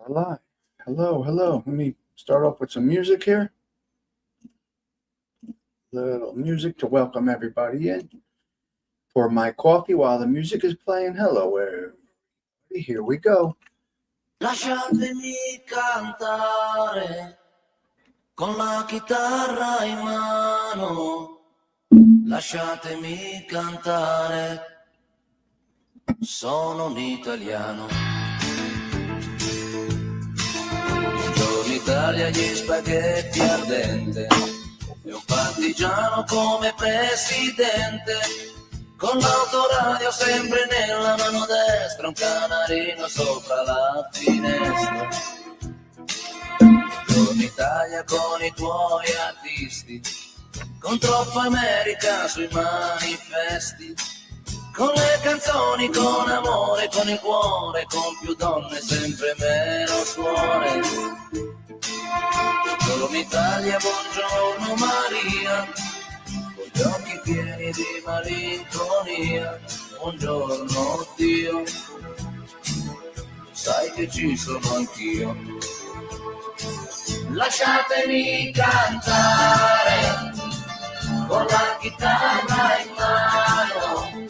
Alive. Hello, hello. Let me start off with some music here. Little music to welcome everybody in. Pour my coffee while the music is playing. Hello, everybody. Here we go. Lasciatemi cantare con la chitarra in mano. Lasciatemi cantare. Sono un italiano. Buongiorno Italia, gli spaghetti al dente e un partigiano come presidente, con l'autoradio sempre nella mano destra, un canarino sopra la finestra. Buongiorno Italia con i tuoi artisti, con troppa America sui manifesti, con le canzoni, con amore, con il cuore, con più donne, sempre meno suore. Buongiorno Italia, buongiorno Maria, con gli occhi pieni di malinconia. Buongiorno Dio, sai che ci sono anch'io. Lasciatemi cantare con la chitarra in mano.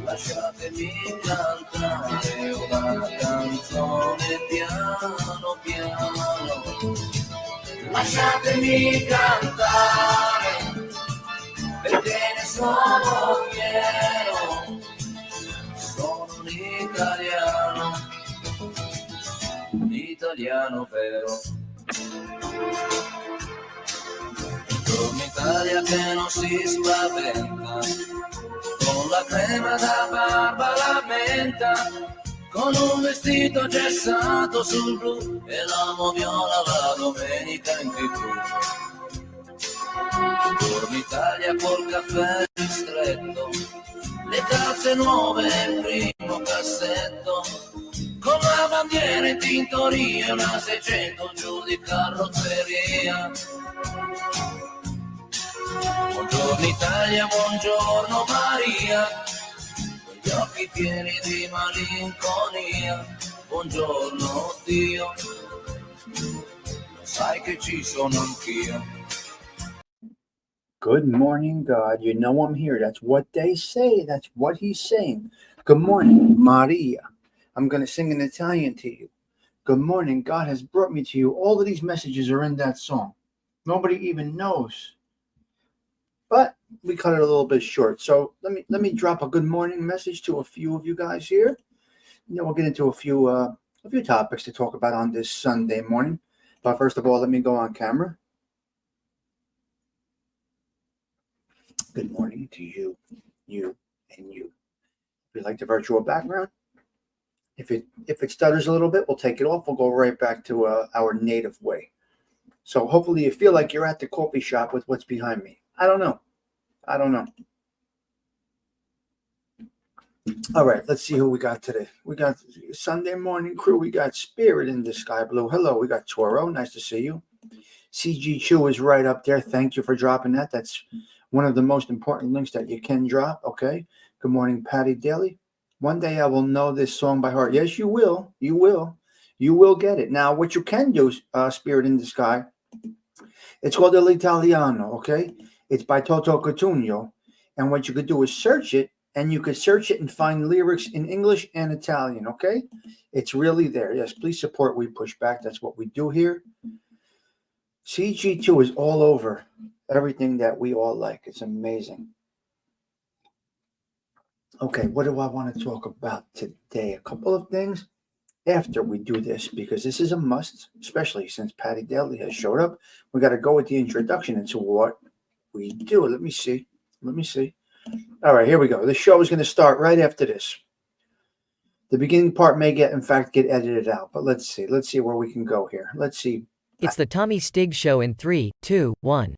Lasciatemi cantare una canzone piano piano. Lasciatemi cantare perché ne sono fiero. Sono un italiano vero. Buongiorno Italia che non si spaventa, con la crema da barba la menta, con un vestito gessato sul blu e l'amo viola la domenica in TV. Buongiorno Italia col caffè ristretto, le calze nuove nel primo cassetto, con la bandiera in tintoria, una 600 giù di carrozzeria. Buongiorno Italia, buongiorno Maria, con gli occhi pieni di malinconia. Buongiorno Dio, sai che ci sono anch'io. Good morning, God. You know I'm here. That's what they say. That's what he's saying. Good morning, Maria. I'm going to sing in Italian to you. Good morning, God has brought me to you. All of these messages are in that song. Nobody even knows. But we cut it a little bit short. So let me drop a good morning message to a few of you guys here. And then we'll get into a few topics to talk about on this Sunday morning. But first of all, let me go on camera. Good morning to you, and you. If you like the virtual background, if it stutters a little bit, we'll take it off. We'll go right back to our native way. So hopefully you feel like you're at the coffee shop with what's behind me. I don't know. All right, let's see who we got today. We got Sunday morning crew. We got Spirit in the Sky Blue. Hello, we got Toro. Nice to see you. CG Chew is right up there. Thank you for dropping that. That's one of the most important links that you can drop. Okay. Good morning, Patty Daly. One day I will know this song by heart. Yes, you will. You will get it. Now, what you can do, Spirit in the Sky, it's called L'Italiano, okay? It's by Toto Cutugno. And what you could do is search it, and you could search it and find lyrics in English and Italian, okay? It's really there. Yes, please support We Push Back. That's what we do here. CG2 is all over everything that we all like. It's amazing. Okay, what do I want to talk about today? A couple of things after we do this, because this is a must, especially since Patty Daly has showed up. We got to go with the introduction into what we do. Let me see. All right, here we go. The show is going to start right after this. The beginning part may get edited out, but let's see where we can go here. Let's see. It's the Tommy Stig Show in 3, 2, 1.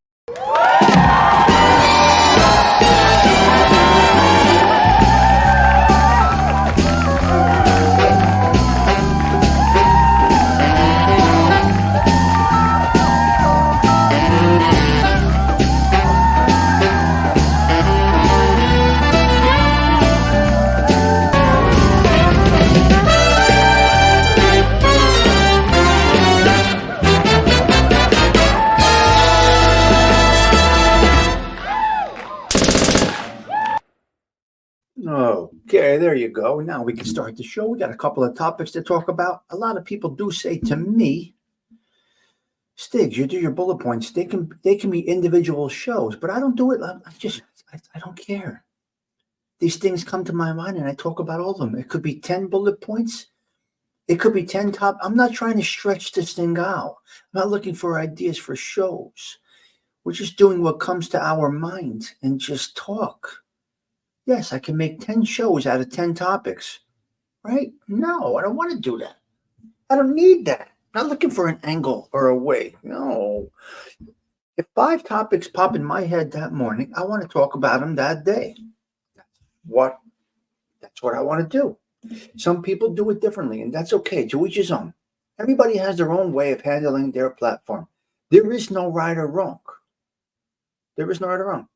there you go. Now we can start the show. We got a couple of topics to talk about. A lot of people do say to me, Stigs, you do your bullet points. They can be individual shows, but I don't do it. I don't care. These things come to my mind and I talk about all of them. It could be 10 bullet points. It could be 10 top. I'm not trying to stretch this thing out. I'm not looking for ideas for shows. We're just doing what comes to our minds and just talk. Yes, I can make 10 shows out of 10 topics, right? No, I don't want to do that. I don't need that. I'm not looking for an angle or a way. No. If 5 topics pop in my head that morning, I want to talk about them that day. That's what I want to do. Some people do it differently, and that's okay. To each his own. Everybody has their own way of handling their platform. There is no right or wrong. There is no right or wrong.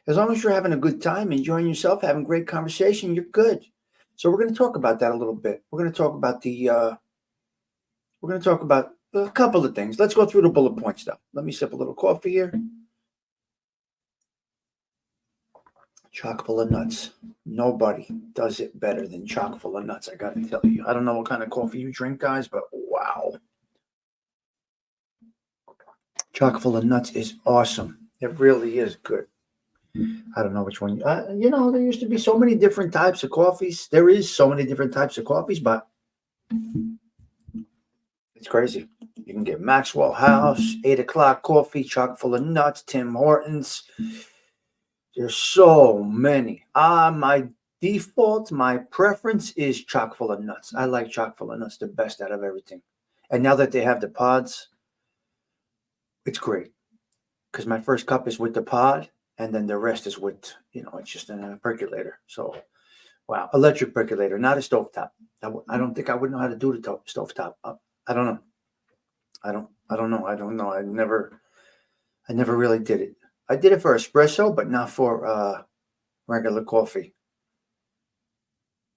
As long as you're having a good time, enjoying yourself, having great conversation, you're good. So we're going to talk about that a little bit. We're going to talk about a couple of things. Let's go through the bullet points though. Let me sip a little coffee here. Chock full of nuts. Nobody does it better than chock full of nuts, I got to tell you. I don't know what kind of coffee you drink, guys, but wow. Chock full of nuts is awesome. It really is good. I don't know which one. There used to be so many different types of coffees. There is so many different types of coffees, but it's crazy. You can get Maxwell House, 8 o'clock coffee, chock full of nuts, Tim Hortons. There's so many. My preference is chock full of nuts. I like chock full of nuts the best out of everything. And now that they have the pods, it's great. Because my first cup is with the pod, and then the rest is with, it's just in a percolator. So, wow. Electric percolator, not a stovetop. I don't think I would know how to do the stovetop. I don't know. I don't know. I never really did it. I did it for espresso, but not for regular coffee.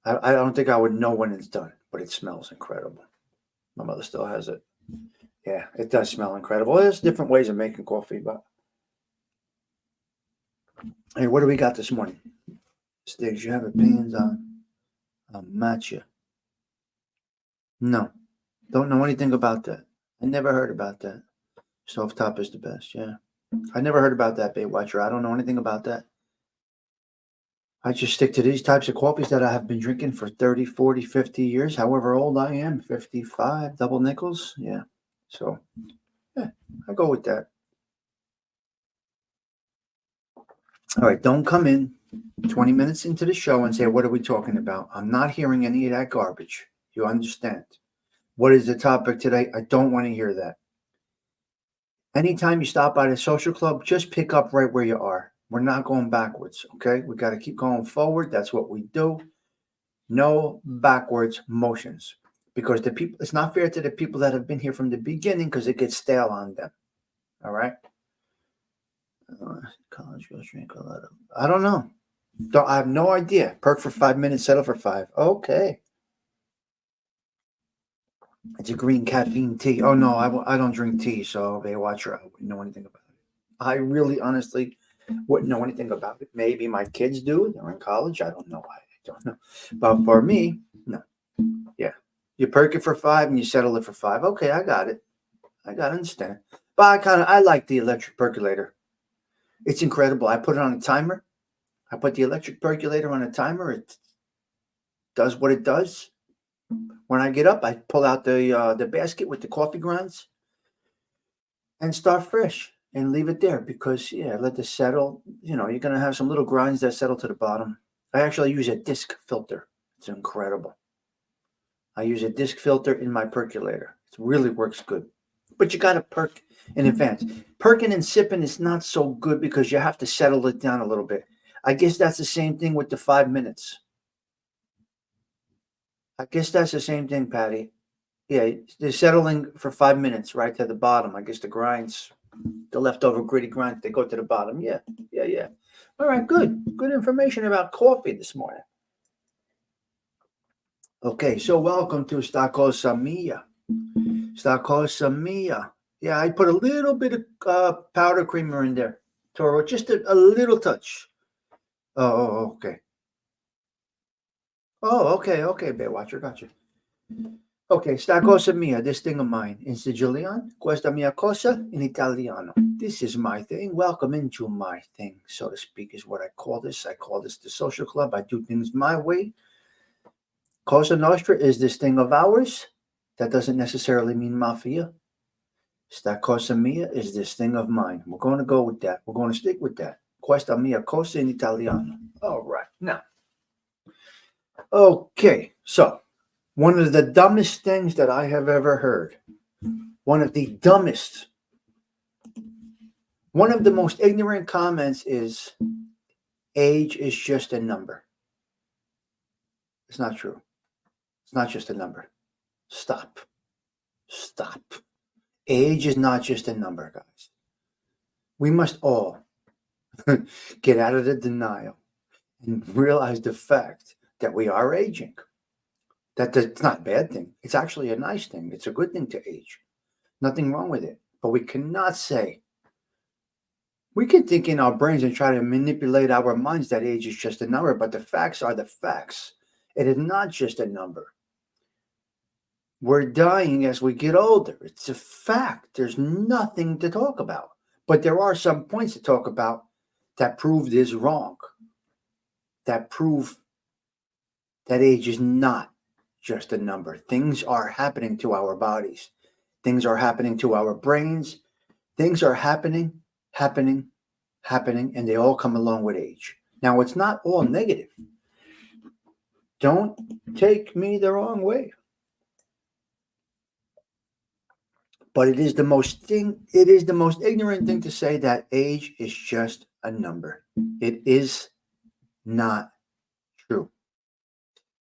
I don't think I would know when it's done, but it smells incredible. My mother still has it. Yeah, it does smell incredible. There's different ways of making coffee, but hey, what do we got this morning? Stigs, you have opinions on matcha? No, don't know anything about that. I never heard about that. Stovetop is the best, yeah. I never heard about that, Baywatcher. I don't know anything about that. I just stick to these types of coffees that I have been drinking for 30, 40, 50 years, however old I am, 55, double nickels, yeah. So, yeah, I go with that. All right, don't come in 20 minutes into the show and say, what are we talking about? I'm not hearing any of that garbage. You understand? What is the topic today? I don't want to hear that. Anytime you stop by the social club, just pick up right where you are. We're not going backwards, okay? We got to keep going forward. That's what we do. No backwards motions. Because it's not fair to the people that have been here from the beginning because it gets stale on them. All right? College girls drink a lot of. I don't know. I have no idea. Perk for 5 minutes, settle for 5. Okay. It's a green caffeine tea. Oh no, I don't drink tea, so Baywatcher, I wouldn't know anything about it. I really, honestly, wouldn't know anything about it. Maybe my kids do. They're in college. I don't know. I don't know. But for me, no. Yeah, you perk it for 5 and you settle it for 5. Okay, I got it. I got to understand. But I like the electric percolator. It's incredible. I put it on a timer. I put the electric percolator on a timer. It does what it does. When I get up, I pull out the basket with the coffee grinds and start fresh and leave it there because, let this settle. You're going to have some little grinds that settle to the bottom. I actually use a disc filter. It's incredible. I use a disc filter in my percolator. It really works good. But you got to perk in advance. Perking and sipping is not so good because you have to settle it down a little bit. I guess that's the same thing with the 5 minutes. I guess that's the same thing, Patty. Yeah, they're settling for 5 minutes right to the bottom. I guess the grinds, the leftover gritty grinds, they go to the bottom. Yeah. All right, good. Good information about coffee this morning. Okay, so welcome to Staccosa Mia. Staccosa Mia. Yeah, I put a little bit of powder creamer in there, Toro, just a little touch. Oh, okay. Oh, okay, Baywatcher, gotcha. Ok, sta cosa mia, this thing of mine. In Sicilian, questa mia cosa in Italiano. This is my thing. Welcome into my thing, so to speak, is what I call this. I call this the social club. I do things my way. Cosa Nostra is this thing of ours. That doesn't necessarily mean mafia. Sta cosa mia is this thing of mine. We're going to go with that. We're going to stick with that. Questa mia cosa in Italiano. All right. Now, okay. So, one of the dumbest things that I have ever heard, one of the dumbest, one of the most ignorant comments is age is just a number. It's not true. It's not just a number. Stop. Stop. Age is not just a number, guys. We must all get out of the denial and realize the fact that we are aging. That's not a bad thing. It's actually a nice thing. It's a good thing to age. Nothing wrong with it. But we cannot say, we can think in our brains and try to manipulate our minds that age is just a number, but the facts are the facts. It is not just a number. We're dying as we get older. It's a fact. There's nothing to talk about. But there are some points to talk about that prove this wrong. That prove that age is not just a number. Things are happening to our bodies. Things are happening to our brains. Things are happening, and they all come along with age. Now, it's not all negative. Don't take me the wrong way. But it is the most ignorant thing to say that age is just a number. It is not true.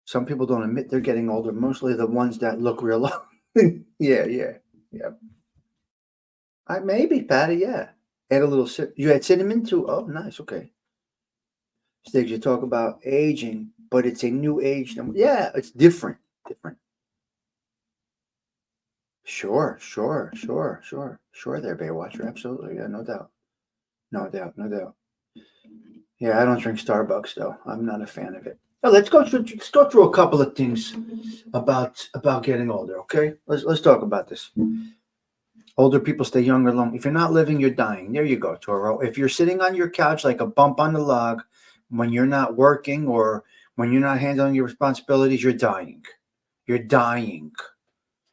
Some people don't admit they're getting older, mostly the ones that look real old. Yeah. Maybe, Patty, yeah. Add a little, you had cinnamon too? Oh, nice, okay. Stigs, you talk about aging, but it's a new age number. Yeah, it's different. Sure there, Baywatcher. Absolutely, yeah, no doubt. Yeah, I don't drink Starbucks though. I'm not a fan of it. Now, let's go through a couple of things about getting older. Okay, let's talk about this. Older people stay younger long. If you're not living, you're dying. There you go, Toro. If you're sitting on your couch like a bump on the log, when you're not working or when you're not handling your responsibilities, you're dying. You're dying,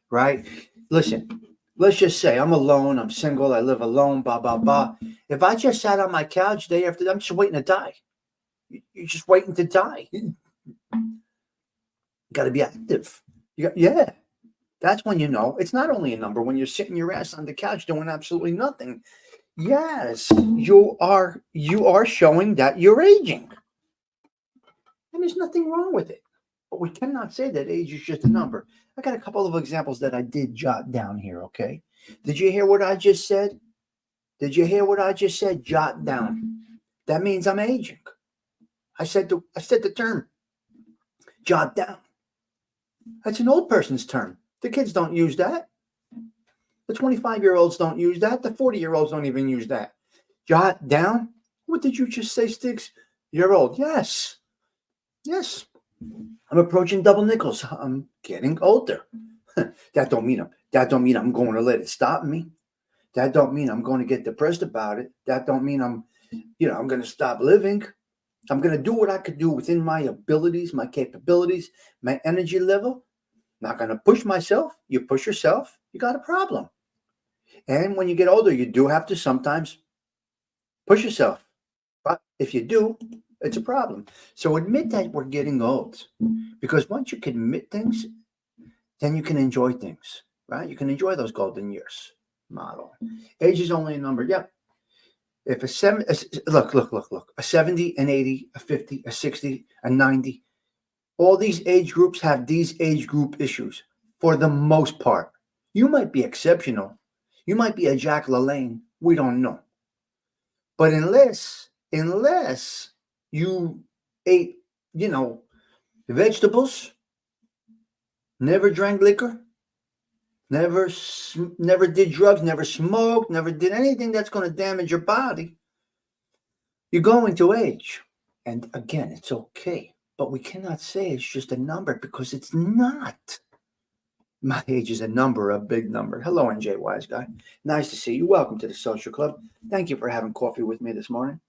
right? Listen, let's just say I'm alone, I'm single, I live alone, blah, blah, blah. If I just sat on my couch day after day, I'm just waiting to die. You're just waiting to die. You got to be active. Yeah. That's when you know it's not only a number when you're sitting your ass on the couch doing absolutely nothing. Yes, you are showing that you're aging. And there's nothing wrong with it. But we cannot say that age is just a number. I got a couple of examples that I did jot down here, okay? Did you hear what I just said? Jot down. That means I'm aging. I said the term. Jot down. That's an old person's term. The kids don't use that. The 25-year-olds don't use that. The 40-year-olds don't even use that. Jot down? What did you just say, Sticks? You're old. Yes. I'm approaching double nickels. I'm getting older. That don't mean I'm going to let it stop me. That don't mean I'm going to get depressed about it. That don't mean I'm going to stop living. I'm going to do what I could do within my abilities, my capabilities, my energy level. Not going to push myself. You push yourself, you got a problem. And when you get older, you do have to sometimes push yourself. But if you do, it's a problem. So admit that we're getting old. Because once you can admit things, then you can enjoy things, right? You can enjoy those golden years model. Age is only a number. Yep. If look, a 70, an 80, a 50, a 60, a 90, all these age groups have these age group issues for the most part. You might be exceptional. You might be a Jack LaLanne. We don't know. But unless you ate, vegetables, never drank liquor, never did drugs, never smoked, never did anything that's going to damage your body, you're going to age. And again, it's okay. But we cannot say it's just a number because it's not. My age is a number, a big number. Hello, NJ Wise Guy. Nice to see you. Welcome to the Social Club. Thank you for having coffee with me this morning.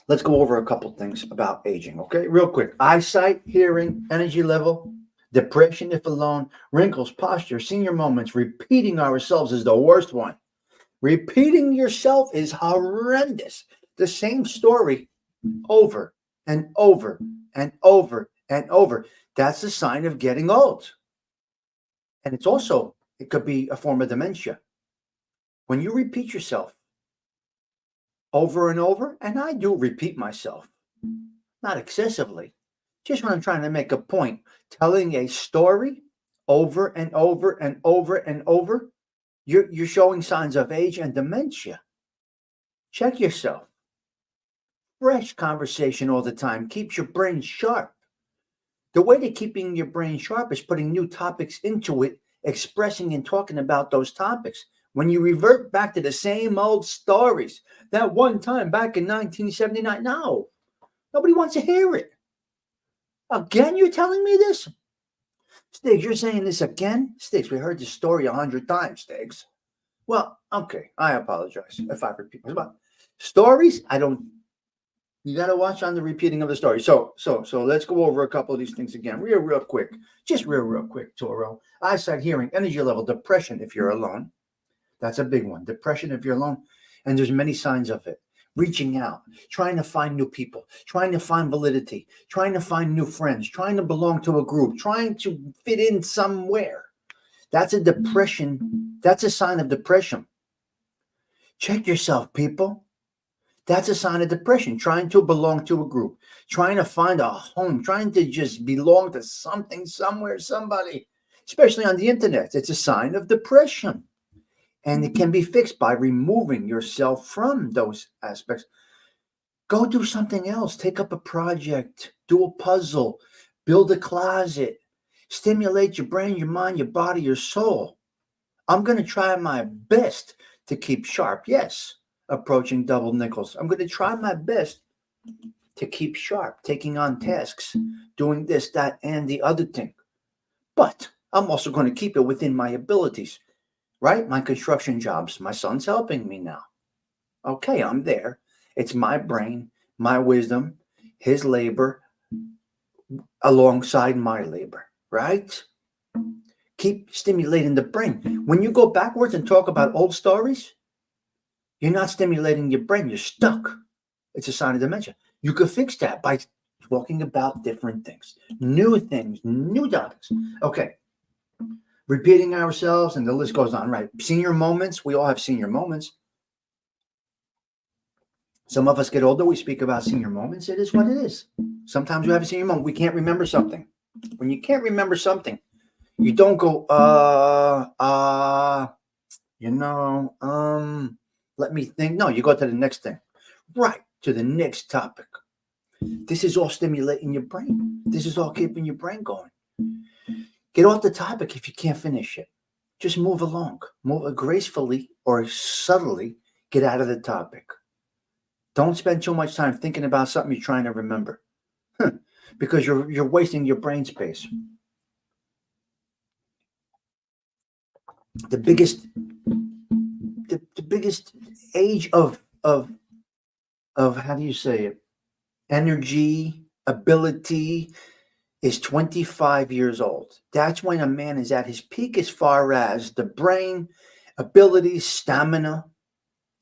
Let's go over a couple things about aging, okay? Real quick. Eyesight, hearing, energy level, depression if alone, wrinkles, posture, senior moments. Repeating ourselves is the worst one. Repeating yourself is horrendous. The same story over and over and over and over. That's a sign of getting old. And it could be a form of dementia. When you repeat yourself over and over, and I do repeat myself, not excessively, just when I'm trying to make a point, telling a story over and over and over and over, you're showing signs of age and dementia. Check yourself. Fresh conversation all the time keeps your brain sharp. The way to keeping your brain sharp is putting new topics into it, expressing and talking about those topics. When you revert back to the same old stories, that one time back in 1979, no, nobody wants to hear it. Again, you're telling me this? Stigs, you're saying this again? Stigs, we heard this story 100 times, Stigs. Well, okay, I apologize if I repeat myself. Stories, you got to watch on the repeating of the story. So let's go over a couple of these things again, real quick. Just real quick, Toro. Eyesight, hearing, energy level, depression if you're alone. That's a big one. Depression if you're alone. And there's many signs of it. Reaching out, trying to find new people, trying to find validity, trying to find new friends, trying to belong to a group, trying to fit in somewhere. That's a depression. That's a sign of depression. Check yourself, people. That's a sign of depression, trying to belong to a group, trying to find a home, trying to just belong to something, somewhere, somebody, especially on the internet. It's a sign of depression. And it can be fixed by removing yourself from those aspects. Go do something else. Take up a project, do a puzzle, build a closet, stimulate your brain, your mind, your body, your soul. I'm going to try my best to keep sharp. Yes, approaching double nickels. I'm going to try my best to keep sharp, taking on tasks, doing this, that, and the other thing. But I'm also going to keep it within my abilities. Right? My construction jobs. My son's helping me now. Okay, I'm there. It's my brain, my wisdom, his labor alongside my labor, right? Keep stimulating the brain. When you go backwards and talk about old stories, you're not stimulating your brain. You're stuck. It's a sign of dementia. You could fix that by talking about different things, new topics. Okay. Repeating ourselves, and the list goes on, right? Senior moments. We all have senior moments. Some of us get older. We speak about senior moments. It is what it is. Sometimes we have a senior moment. We can't remember something. When you can't remember something, you don't go, let me think. No, you go to the next thing. Right, to the next topic. This is all stimulating your brain. This is all keeping your brain going. Get off the topic if you can't finish it. Just move along. Move gracefully or subtly. Get out of the topic. Don't spend too much time thinking about something you're trying to remember, because you're wasting your brain space. The biggest age of how do you say it? Energy, ability, is 25 years old. That's when a man is at his peak as far as the brain, ability, stamina,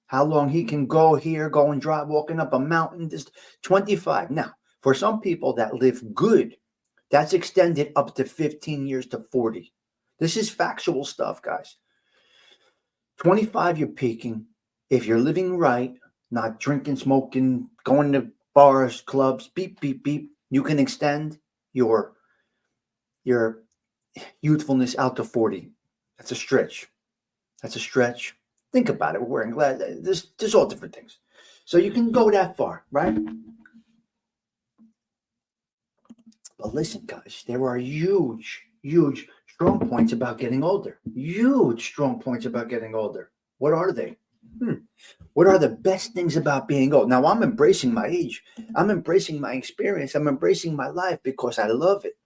how long he can go here, go and drive, walking up a mountain. Just 25. Now, for some people that live good, that's extended up to 15 years to 40. This is factual stuff, guys. 25, you're peaking. If you're living right, not drinking, smoking, going to bars, clubs, beep, beep, beep, you can extend your youthfulness out to 40. That's a stretch. Think about it. We're wearing glasses. There's all different things. So you can go that far, right? But listen, guys, there are huge strong points about getting older. Huge strong points about getting older. What are they? What are the best things about being old? Now, I'm embracing my age. I'm embracing my experience. I'm embracing my life because I love it.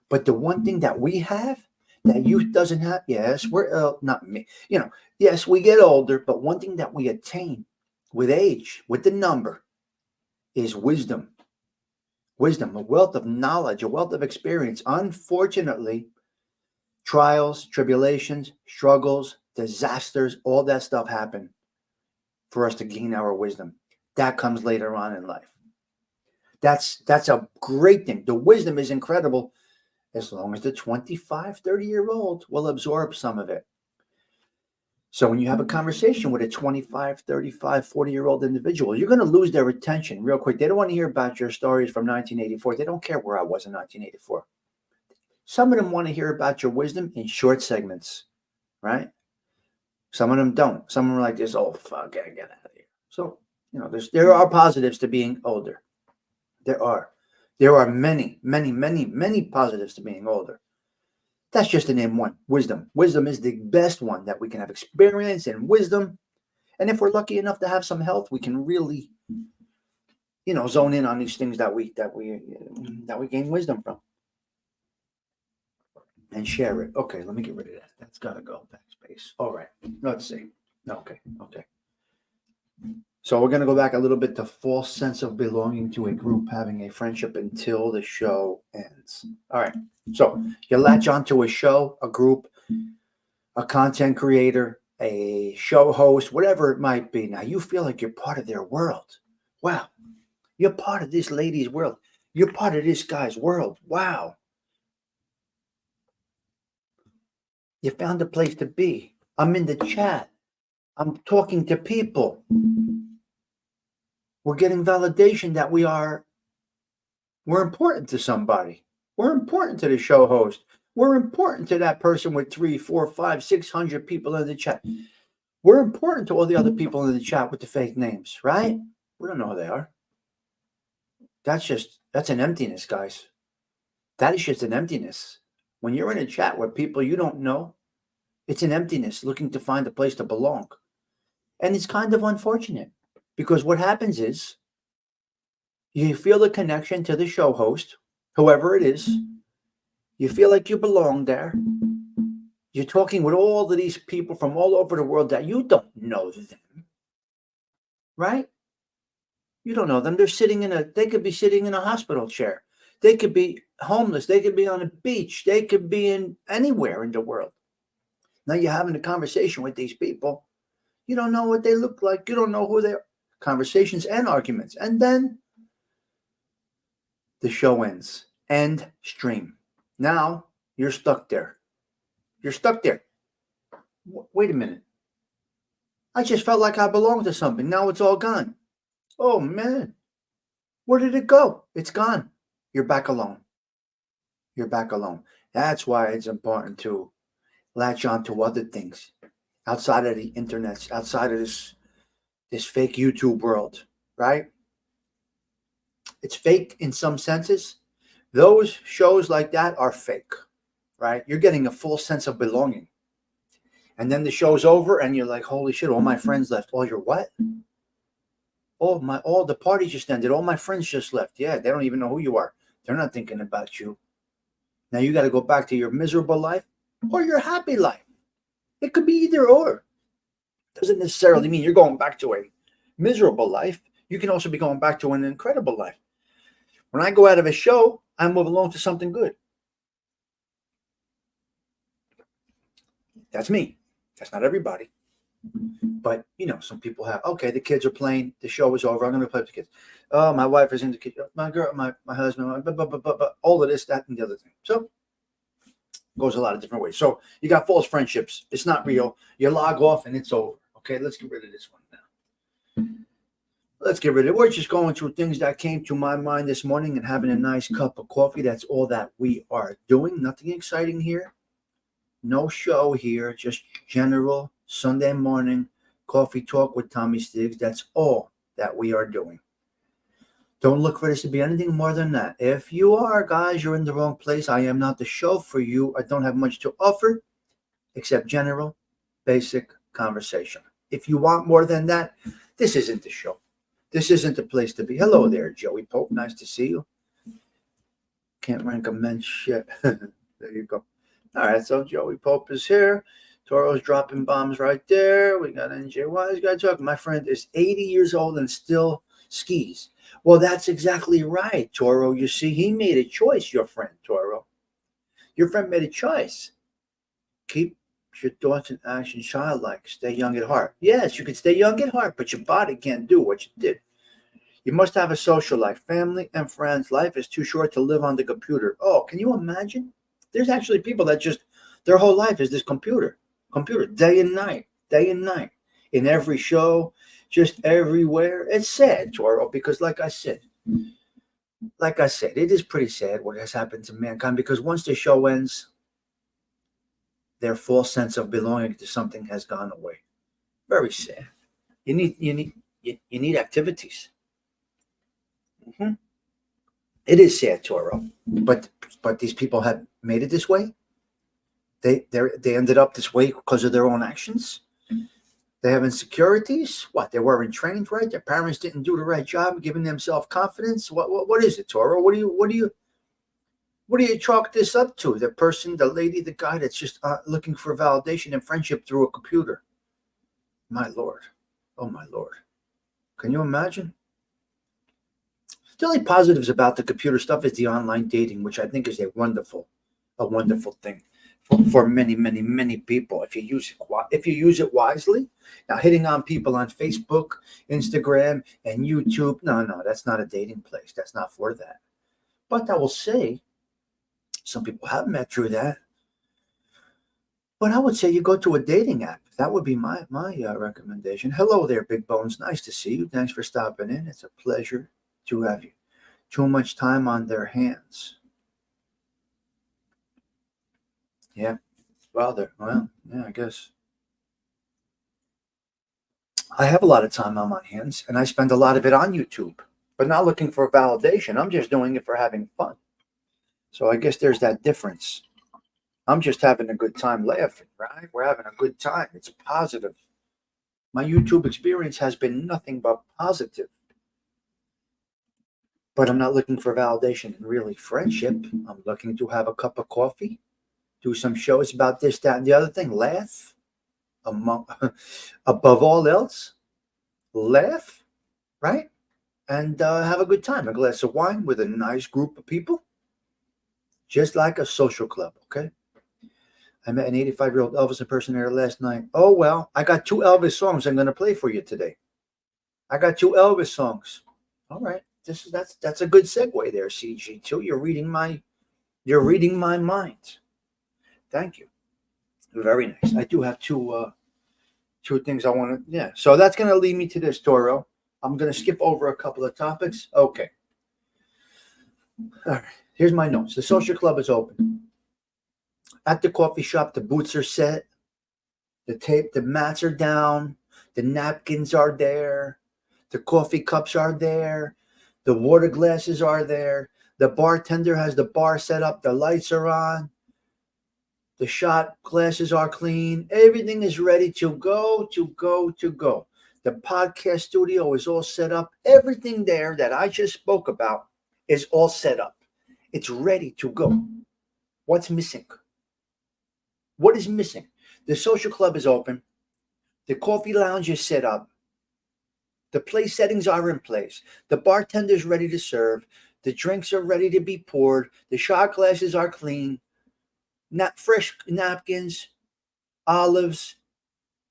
But the one thing that we have that youth doesn't have, yes, we're not me. Yes, we get older, but one thing that we attain with age, with the number, is wisdom. Wisdom, a wealth of knowledge, a wealth of experience. Unfortunately, trials, tribulations, struggles, disasters, all that stuff happen for us to gain our wisdom. That comes later on in life. That's a great thing. The wisdom is incredible as long as the 25, 30-year-old will absorb some of it. So when you have a conversation with a 25, 35, 40-year-old individual, you're going to lose their attention real quick. They don't want to hear about your stories from 1984. They don't care where I was in 1984. Some of them want to hear about your wisdom in short segments, right? Some of them don't. Some of them are like this, oh, fuck, I get out of here. So, there are positives to being older. There are. There are many, many, many, many positives to being older. That's just to name one. Wisdom. Wisdom is the best one that we can have experience and wisdom. And if we're lucky enough to have some health, we can really, zone in on these things that we gain wisdom from and share it. Okay, let me get rid of that. That's got to go. Backspace. All right. Let's see. Okay. So we're going to go back a little bit to false sense of belonging to a group, having a friendship until the show ends. All right. So you latch onto a show, a group, a content creator, a show host, whatever it might be. Now you feel like you're part of their world. Wow. You're part of this lady's world. You're part of this guy's world. Wow. You found a place to be. I'm in the chat. I'm talking to people. We're getting validation that we're important to somebody. We're important to the show host. We're important to that person with 3, 4, 5, 600 people in the chat. We're important to all the other people in the chat with the fake names, right? We don't know who they are. That's an emptiness, guys. That is just an emptiness. When you're in a chat with people you don't know, it's an emptiness looking to find a place to belong. And it's kind of unfortunate. Because what happens is you feel the connection to the show host, whoever it is. You feel like you belong there. You're talking with all of these people from all over the world that you don't know them, right? You don't know them. They could be sitting in a hospital chair. They could be homeless. They could be on a beach. They could be in anywhere in the world. Now you're having a conversation with these people. You don't know what they look like. You don't know who they are. Conversations and arguments. And then the show ends. End stream. Now you're stuck there. You're stuck there. Wait a minute. I just felt like I belonged to something. Now it's all gone. Oh, man. Where did it go? It's gone. You're back alone. You're back alone. That's why it's important to latch on to other things outside of the internet, outside of this fake YouTube world, right? It's fake in some senses. Those shows like that are fake, right? You're getting a full sense of belonging. And then the show's over and you're like, holy shit, all my friends left. Oh, you're what? All the party just ended. All my friends just left. Yeah, they don't even know who you are. They're not thinking about you. Now you got to go back to your miserable life or your happy life. It could be either or. Doesn't necessarily mean you're going back to a miserable life. You can also be going back to an incredible life. When I go out of a show, I move along to something good. That's me. That's not everybody. But, some people have, okay, the kids are playing. The show is over. I'm going to play with the kids. Oh, my wife is in the kitchen. My girl, my husband, all of this, that, and the other thing. So goes a lot of different ways. So you got false friendships. It's not real. You log off and it's over. Okay, let's get rid of this one now. Let's get rid of it. We're just going through things that came to my mind this morning and having a nice cup of coffee. That's all that we are doing. Nothing exciting here. No show here. Just general Sunday morning coffee talk with Tommy Stiggs. That's all that we are doing. Don't look for this to be anything more than that. If you are, guys, you're in the wrong place. I am not the show for you. I don't have much to offer except general, basic conversation. If you want more than that, this isn't the show. This isn't the place to be. Hello there, Joey Pope. Nice to see you. Can't rank a men's shit. There you go. All right, so Joey Pope is here. Toro's dropping bombs right there. We got NJY. Got to talk. My friend is 80 years old and still skis. Well, that's exactly right, Toro. You see, he made a choice, your friend, Toro. Your friend made a choice. Keep your thoughts and actions childlike. Stay young at heart. Yes, you can stay young at heart, but your body can't do what you did. You must have a social life, family and friends. Life is too short to live on the computer. Oh, can you imagine? There's actually people that just, their whole life is this computer, day and night, in every show, just everywhere. It's sad, Toro, because like I said, it is pretty sad what has happened to mankind, because once the show ends, their false sense of belonging to something has gone away. Very sad. You need activities. Mm-hmm. It is sad, Toro, but these people have made it this way. They ended up this way because of their own actions. They have insecurities. What? They weren't trained right. Their parents didn't do the right job, giving them self-confidence. What is it, Toro? What do you chalk this up to? The person, the lady, the guy that's just looking for validation and friendship through a computer. My Lord. Oh, my Lord. Can you imagine? The only positives about the computer stuff is the online dating, which I think is a wonderful thing for many, many, many people if you use it wisely. Now, hitting on people on Facebook, Instagram, and YouTube, no, that's not a dating place. That's not for that. But I will say, some people have met through that. But I would say you go to a dating app. That would be my recommendation. Hello there, Big Bones. Nice to see you. Thanks for stopping in. It's a pleasure to have you. Too much time on their hands. Yeah. Well, yeah, I guess. I have a lot of time on my hands, and I spend a lot of it on YouTube, but not looking for validation. I'm just doing it for having fun. So I guess there's that difference. I'm just having a good time laughing, right? We're having a good time. It's positive. My YouTube experience has been nothing but positive. But I'm not looking for validation and really friendship. I'm looking to have a cup of coffee, do some shows about this, that, and the other thing. Laugh. Above all else, laugh, right? And have a good time. A glass of wine with a nice group of people. Just like a social club, okay? I met an 85-year-old Elvis impersonator last night. Oh, well, I got 2 Elvis songs I'm going to play for you today. I got 2 Elvis songs. All right. That's a good segue there, CG2. You're reading my mind. Thank you. Very nice. I do have two things I want to, yeah. So that's going to lead me to this, Toro. I'm going to skip over a couple of topics. Okay. All right. Here's my notes. The social club is open. At the coffee shop, the booths are set. The mats are down. The napkins are there. The coffee cups are there. The water glasses are there. The bartender has the bar set up. The lights are on. The shot glasses are clean. Everything is ready to go. The podcast studio is all set up. Everything there that I just spoke about is all set up. It's ready to go. What's missing? What is missing? The social club is open. The coffee lounge is set up. The place settings are in place. The bartender's ready to serve. The drinks are ready to be poured. The shot glasses are clean. Fresh napkins, olives,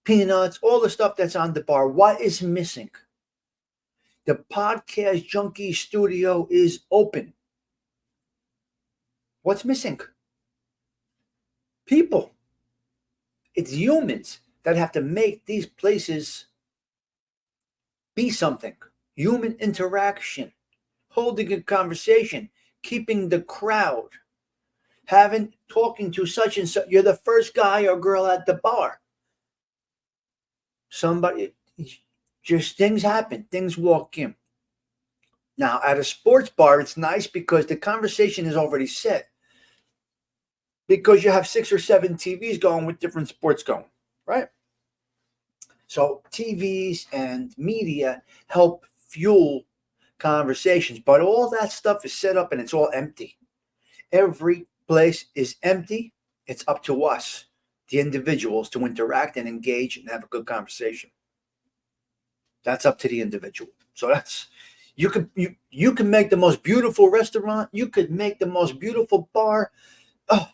peanuts, all the stuff that's on the bar. What is missing? The Podcast Junkie studio is open. What's missing? People. It's humans that have to make these places be something. Human interaction, holding a conversation, keeping the crowd, talking to such and such. You're the first guy or girl at the bar. Just things happen. Things walk in. Now, at a sports bar, it's nice because the conversation is already set. Because you have 6 or 7 TVs going with different sports going, right? So TVs and media help fuel conversations, but all that stuff is set up and it's all empty. Every place is empty. It's up to us, the individuals, to interact and engage and have a good conversation. That's up to the individual. So that's you can make the most beautiful restaurant. You could make the most beautiful bar. Oh,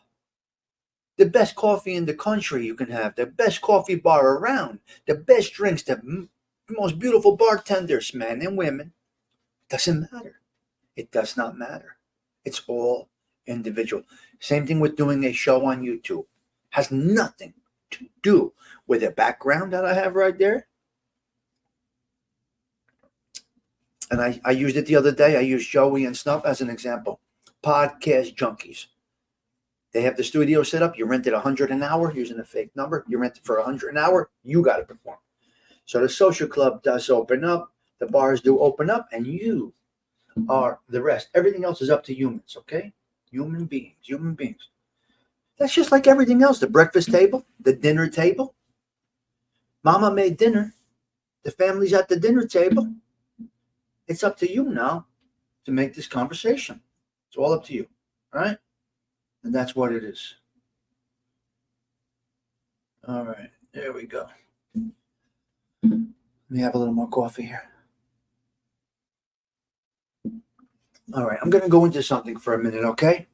the best coffee in the country you can have. The best coffee bar around. The best drinks. The most beautiful bartenders, men and women. Doesn't matter. It does not matter. It's all individual. Same thing with doing a show on YouTube. Has nothing to do with the background that I have right there. And I used it the other day. I used Joey and Snuff as an example. Podcast junkies. They have the studio set up. You rent it $100 an hour using a fake number. You rent it for $100 an hour. You got to perform. So the social club does open up. The bars do open up. And you are the rest. Everything else is up to humans, okay? Human beings. That's just like everything else. The breakfast table, the dinner table. Mama made dinner. The family's at the dinner table. It's up to you now to make this conversation. It's all up to you, all right? And that's what it is. All right, there we go. Let me have a little more coffee here. All right, I'm going to go into something for a minute, okay?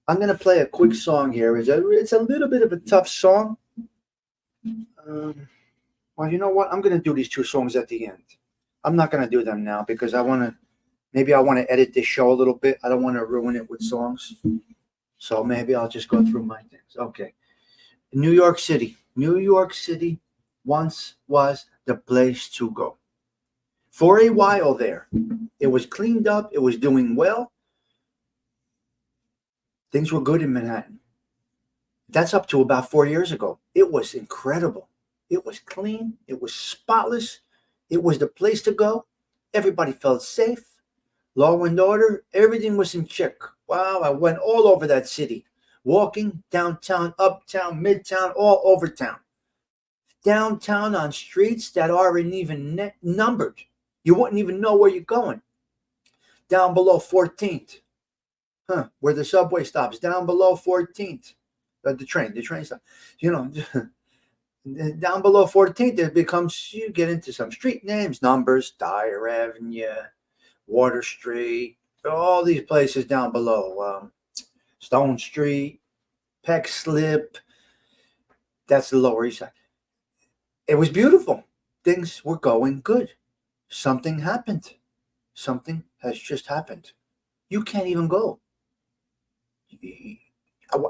I'm going to play a quick song here. It's a little bit of a tough song. Well, you know what? I'm going to do these two songs at the end. I'm not going to do them now because I want to edit this show a little bit. I don't want to ruin it with songs. So maybe I'll just go through my things. Okay. New York City. New York City once was the place to go. For a while there, it was cleaned up. It was doing well. Things were good in Manhattan. That's up to about 4 years ago. It was incredible. It was clean. It was spotless. It was the place to go. Everybody felt safe. Law and order. Everything was in check. Wow, I went all over that city. Walking downtown, uptown, midtown, all over town. Downtown on streets that aren't even numbered. You wouldn't even know where you're going. Down below 14th. Where the subway stops. Down below 14th. The train stop. You know, down below 14th, it becomes, you get into some street names, numbers, Dyer Avenue, Water Street, all these places down below. Stone Street, Peck Slip. That's the Lower East Side. It was beautiful. Things were going good. Something happened. Something has just happened. You can't even go.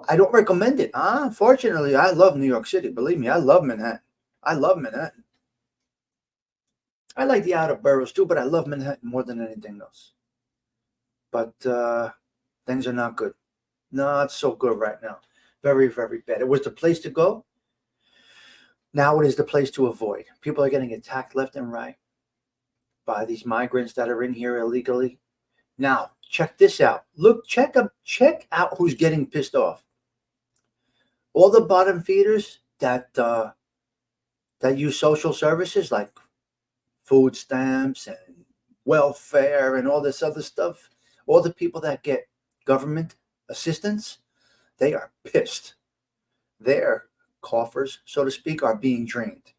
I don't recommend it. Fortunately, I love New York City. Believe me, I love Manhattan. I like the outer boroughs too, but I love Manhattan more than anything else. But things are not good. Not so good right now. Very, very bad. It was the place to go. Now it is the place to avoid. People are getting attacked left and right by these migrants that are in here illegally. Now, check this out. Look, check out who's getting pissed off. All the bottom feeders that use social services like food stamps and welfare and all this other stuff. All the people that get government assistance, they are pissed. Their coffers, so to speak, are being drained.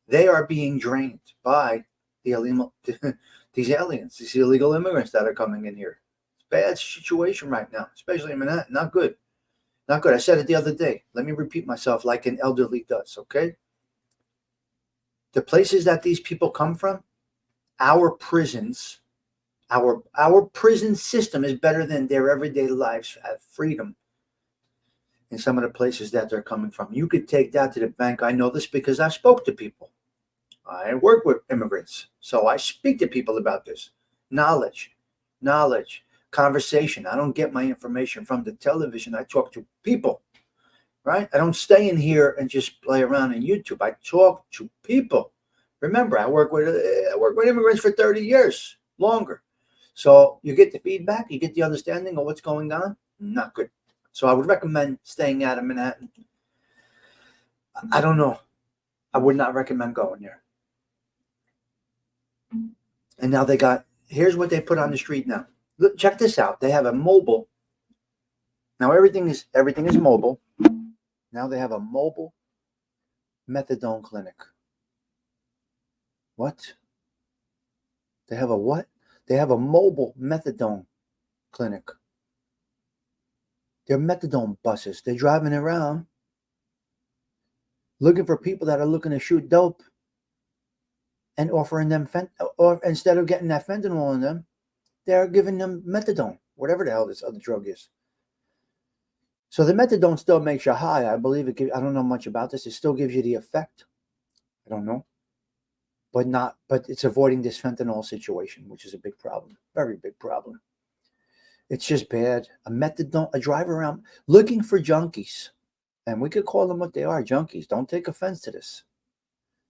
They are being drained by these aliens, these illegal immigrants that are coming in here. It's a bad situation right now, especially in Manhattan. Not good. Not good. I said it the other day. Let me repeat myself like an elderly does, okay? The places that these people come from, our prisons, our prison system is better than their everyday lives at freedom in some of the places that they're coming from. You could take that to the bank. I know this because I spoke to people. I work with immigrants, so I speak to people about this. Knowledge, conversation. I don't get my information from the television. I talk to people, right? I don't stay in here and just play around on YouTube. I talk to people. Remember, I work with immigrants for 30 years, longer. So you get the feedback, you get the understanding of what's going on. Not good. So I would recommend staying out of Manhattan. I don't know. I would not recommend going there. And now here's what they put on the street now. Look, check this out. They have a mobile. Now everything is mobile. Now they have a mobile methadone clinic. What? They have a what? They have a mobile methadone clinic. They're methadone buses. They're driving around looking for people that are looking to shoot dope and offering them or instead of getting that fentanyl in them, they're giving them methadone, whatever the hell this other drug is. So the methadone still makes you high. I believe it. I don't know much about this. It still gives you the effect. I don't know, but it's avoiding this fentanyl situation, which is a big problem, very big problem. It's just bad. A drive around looking for junkies, and we could call them what they are, junkies. Don't take offense to this.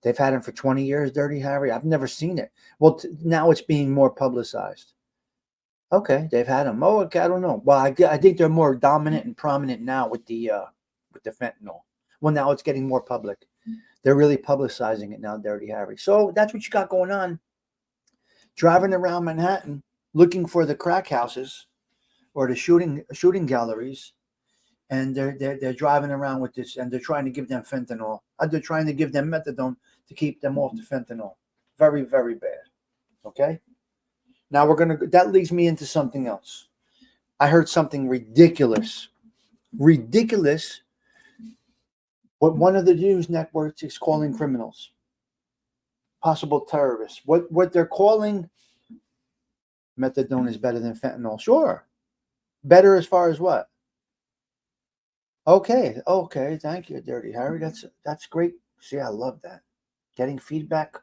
They've had them for 20 years, Dirty Harry. I've never seen it. Well, now it's being more publicized. Okay, they've had them. Oh, okay, I don't know. Well, I think they're more dominant and prominent now with the fentanyl. Well, now it's getting more public. They're really publicizing it now, Dirty Harry. So that's what you got going on. Driving around Manhattan, looking for the crack houses or the shooting galleries, and they're driving around with this, and they're trying to give them fentanyl. They're trying to give them methadone to keep them off the fentanyl. Very, very bad. Okay. Now that leads me into something else. I heard something ridiculous. Ridiculous. What one of the news networks is calling criminals, possible terrorists. What they're calling methadone is better than fentanyl. Sure. Better as far as what? Okay. Thank you, Dirty Harry. That's great. See, I love that. Getting feedback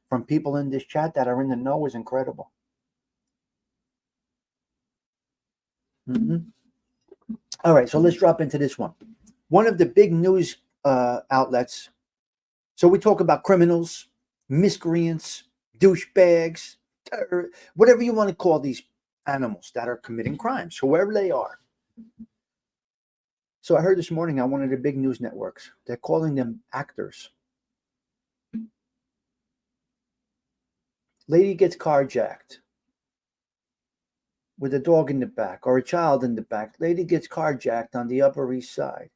from people in this chat that are in the know is incredible. All right, so let's drop into this one. One of the big news outlets. So we talk about criminals, miscreants, douchebags, whatever you want to call these animals that are committing crimes, whoever they are. So I heard this morning on one of the big news networks, they're calling them actors. Lady gets carjacked with a dog in the back or a child in the back. Lady gets carjacked on the Upper East Side.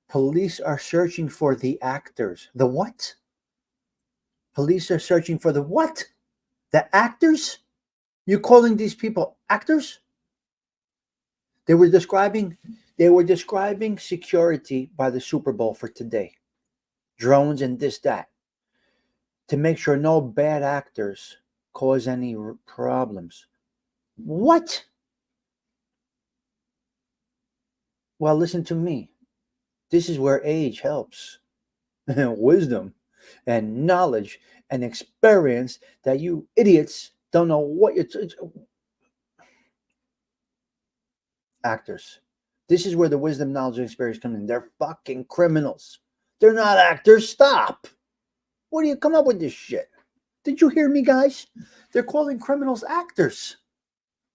Police are searching for the actors. The what? Police are searching for the what? The actors? You're calling these people actors? They were describing security by the Super Bowl for today. Drones and this, that. To make sure no bad actors cause any problems. What? Well, listen to me. This is where age helps. Wisdom and knowledge and experience that you idiots don't know what you're... Actors. This is where the wisdom, knowledge, and experience come in. They're fucking criminals. They're not actors. Stop. Where do you come up with this shit? Did you hear me, guys? They're calling criminals actors.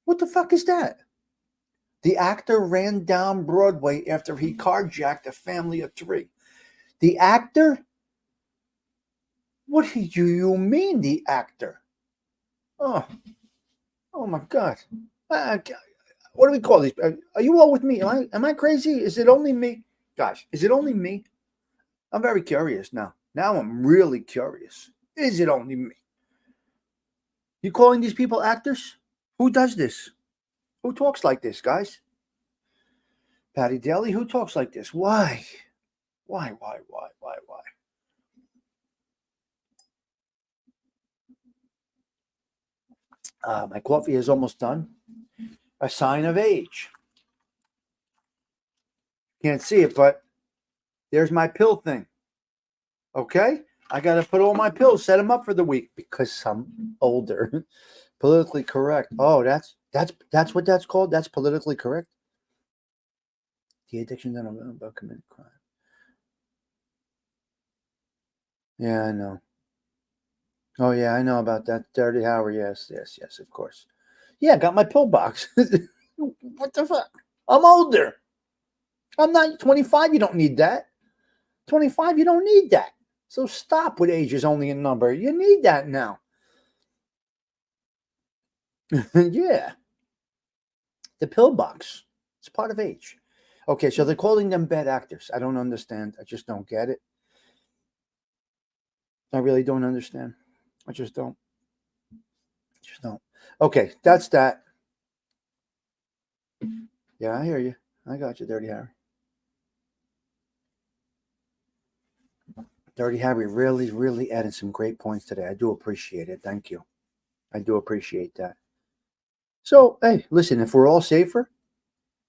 What the fuck is that? The actor ran down Broadway after he carjacked a family of 3. The actor? What do you mean, the actor? Oh my God. What do we call these? Are you all with me? Am I crazy? Is it only me? Guys, is it only me? I'm very curious now. Now I'm really curious. Is it only me? You calling these people actors? Who does this? Who talks like this, guys? Patty Daly, who talks like this? Why? Why? My coffee is almost done. A sign of age. Can't see it, but there's my pill thing. Okay? I got to put all my pills, set them up for the week because I'm older. Politically correct. Oh, that's what that's called? That's politically correct? The addiction that I'm about committing crime. Yeah, I know. Oh, yeah, I know about that. Dirty Howard. Yes, of course. Yeah, I got my pill box. What the fuck? I'm older. I'm not 25. You don't need that. 25, you don't need that. So stop with age is only a number. You need that now. Yeah. The pillbox. It's part of age. Okay, so they're calling them bad actors. I don't understand. I just don't get it. I really don't understand. I just don't. Just don't. Okay, that's that. Yeah, I hear you. I got you, Dirty Harry. Dirty Harry really, really added some great points today. I do appreciate it. Thank you. I do appreciate that. So, hey, listen, if we're all safer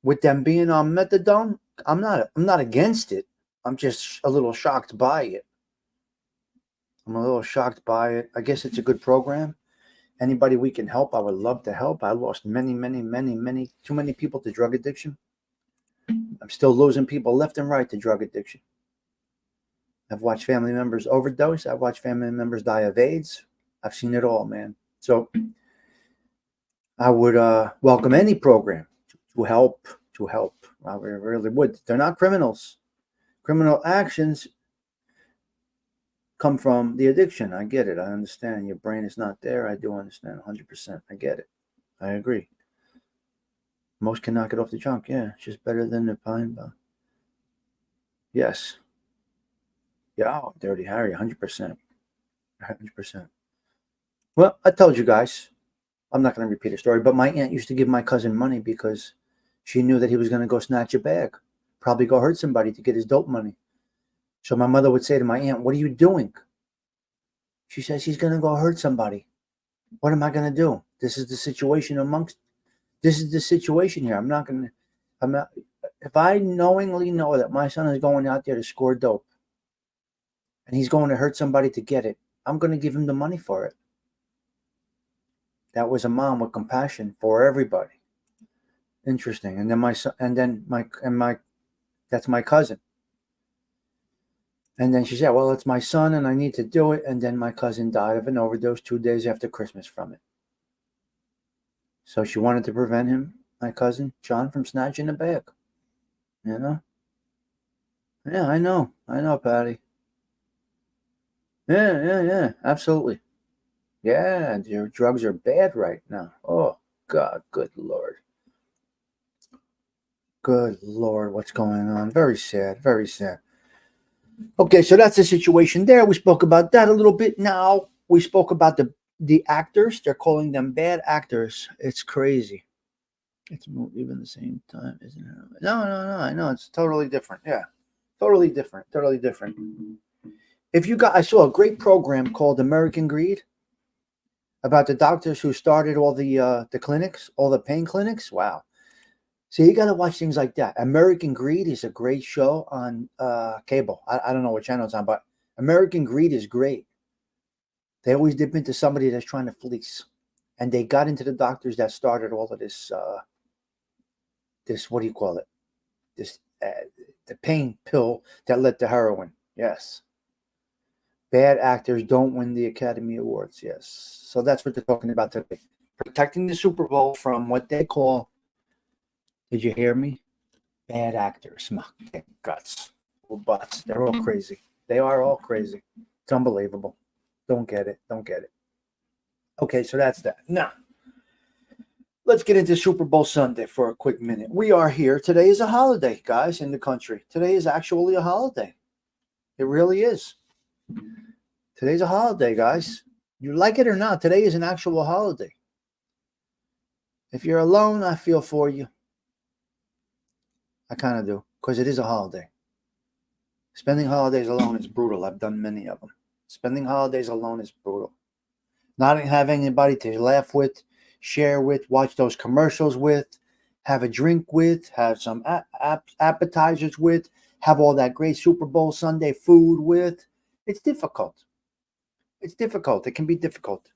with them being on methadone, I'm not against it. I'm just a little shocked by it. I'm a little shocked by it. I guess it's a good program. Anybody we can help, I would love to help. I lost many, too many people to drug addiction. I'm still losing people left and right to drug addiction. I've watched family members overdose. I've watched family members die of AIDS. I've seen it all, man. So I would welcome any program to help. I really would. They're not criminals. Criminal actions come from the addiction. I get it. I understand. Your brain is not there. I do understand 100%. I get it. I agree. Most can knock it off the junk. Yeah, it's just better than the pine bar. Yes. Yeah, oh, Dirty Harry, 100%. 100%. Well, I told you guys, I'm not going to repeat a story, but my aunt used to give my cousin money because she knew that he was going to go snatch a bag, probably go hurt somebody to get his dope money. So my mother would say to my aunt, "What are you doing?" She says, "He's going to go hurt somebody. What am I going to do? This is the situation here. I'm not, if I knowingly know that my son is going out there to score dope and he's going to hurt somebody to get it, I'm going to give him the money for it." That was a mom with compassion for everybody. Interesting. And then that's my cousin. And then she said, "Well, it's my son and I need to do it." And then my cousin died of an overdose 2 days after Christmas from it. So she wanted to prevent him, my cousin, John, from snatching a bag. You know? Yeah, I know, Patty. Yeah, absolutely. Yeah, your drugs are bad right now. Oh, God, good Lord. Good Lord, what's going on? Very sad, very sad. Okay, so that's the situation there. We spoke about that a little bit. Now we spoke about the actors. They're calling them bad actors. It's crazy. It's even the same time, isn't it? No. I know it's totally different. Yeah, totally different. I saw a great program called American Greed about the doctors who started all the clinics, all the pain clinics. Wow. So you got to watch things like that. American Greed is a great show on cable. I don't know what channel it's on, but American Greed is great. They always dip into somebody that's trying to fleece. And they got into the doctors that started all of this, what do you call it? The pain pill that led to heroin. Yes. Bad actors don't win the Academy Awards. Yes. So that's what they're talking about today. Protecting the Super Bowl from what they call, did you hear me? Bad actors. My guts. Butts. They're all crazy. They are all crazy. It's unbelievable. Don't get it. Okay, so that's that. Now, let's get into Super Bowl Sunday for a quick minute. We are here. Today is a holiday, guys, in the country. Today is actually a holiday. It really is. Today's a holiday, guys. You like it or not, today is an actual holiday. If you're alone, I feel for you. I kind of do, because it is a holiday. Spending holidays alone is brutal. I've done many of them. Spending holidays alone is brutal. Not having anybody to laugh with, share with, watch those commercials with, have a drink with, have some appetizers with, have all that great Super Bowl Sunday food with. It's difficult. It can be difficult.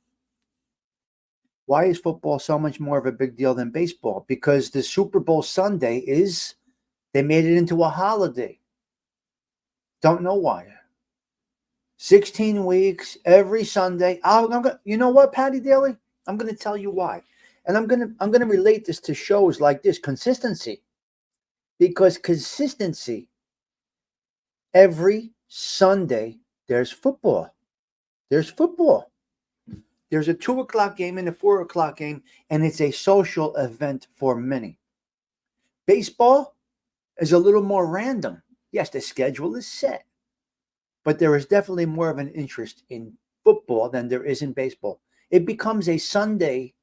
Why is football so much more of a big deal than baseball? Because the Super Bowl Sunday they made it into a holiday. Don't know why. 16 weeks, every Sunday. You know what, Patty Daly? I'm going to tell you why. And I'm going to relate this to shows like this, consistency. Because consistency, every Sunday, there's football. There's football. There's a 2 o'clock game and a 4 o'clock game, and it's a social event for many. Baseball is a little more random. Yes, the schedule is set, but there is definitely more of an interest in football than there is in baseball. It becomes a Sunday,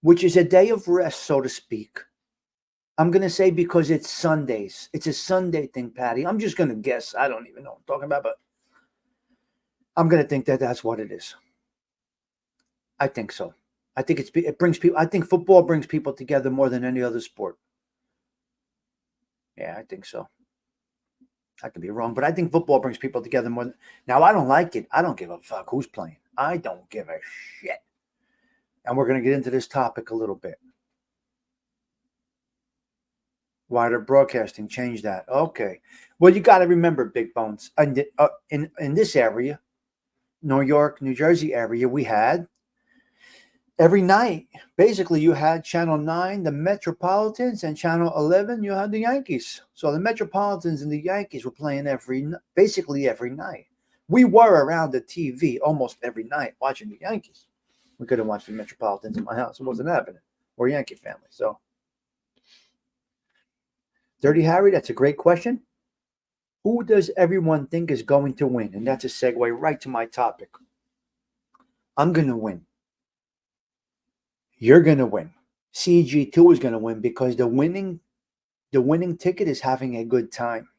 which is a day of rest, so to speak. I'm going to say because it's Sundays. It's a Sunday thing, Patty. I'm just going to guess. I don't even know what I'm talking about, but I'm going to think that that's what it is. I think so. I think it brings people. I think football brings people together more than any other sport. Yeah, I think so. I could be wrong, but I think football brings people together more than. Now, I don't like it. I don't give a fuck who's playing. I don't give a shit. And we're going to get into this topic a little bit. Why they're broadcasting, change that. Okay. Well, you got to remember, Big Bones, in this area, New York, New Jersey area, we had every night, basically you had Channel 9, the Metropolitans, and Channel 11, you had the Yankees. So the Metropolitans and the Yankees were playing basically every night. We were around the TV almost every night watching the Yankees. We couldn't watch the Metropolitans in my house. It wasn't happening. We're a Yankee family. So, Dirty Harry, that's a great question. Who does everyone think is going to win? And that's a segue right to my topic. I'm going to win. You're going to win. CG2 is going to win because the winning ticket is having a good time.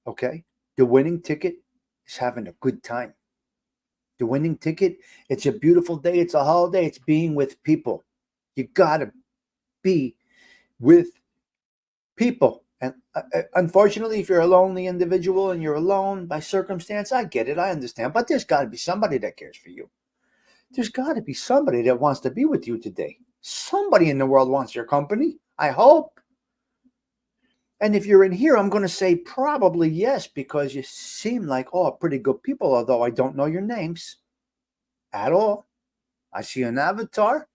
Okay? The winning ticket is having a good time. The winning ticket, it's a beautiful day. It's a holiday. It's being with people. You got to be with people. And unfortunately, if you're a lonely individual and you're alone by circumstance, I get it. I understand. But there's got to be somebody that cares for you. There's got to be somebody that wants to be with you today. Somebody in the world wants your company. I hope. And if you're in here, I'm going to say probably yes, because you seem like, pretty good people, although I don't know your names at all. I see an avatar.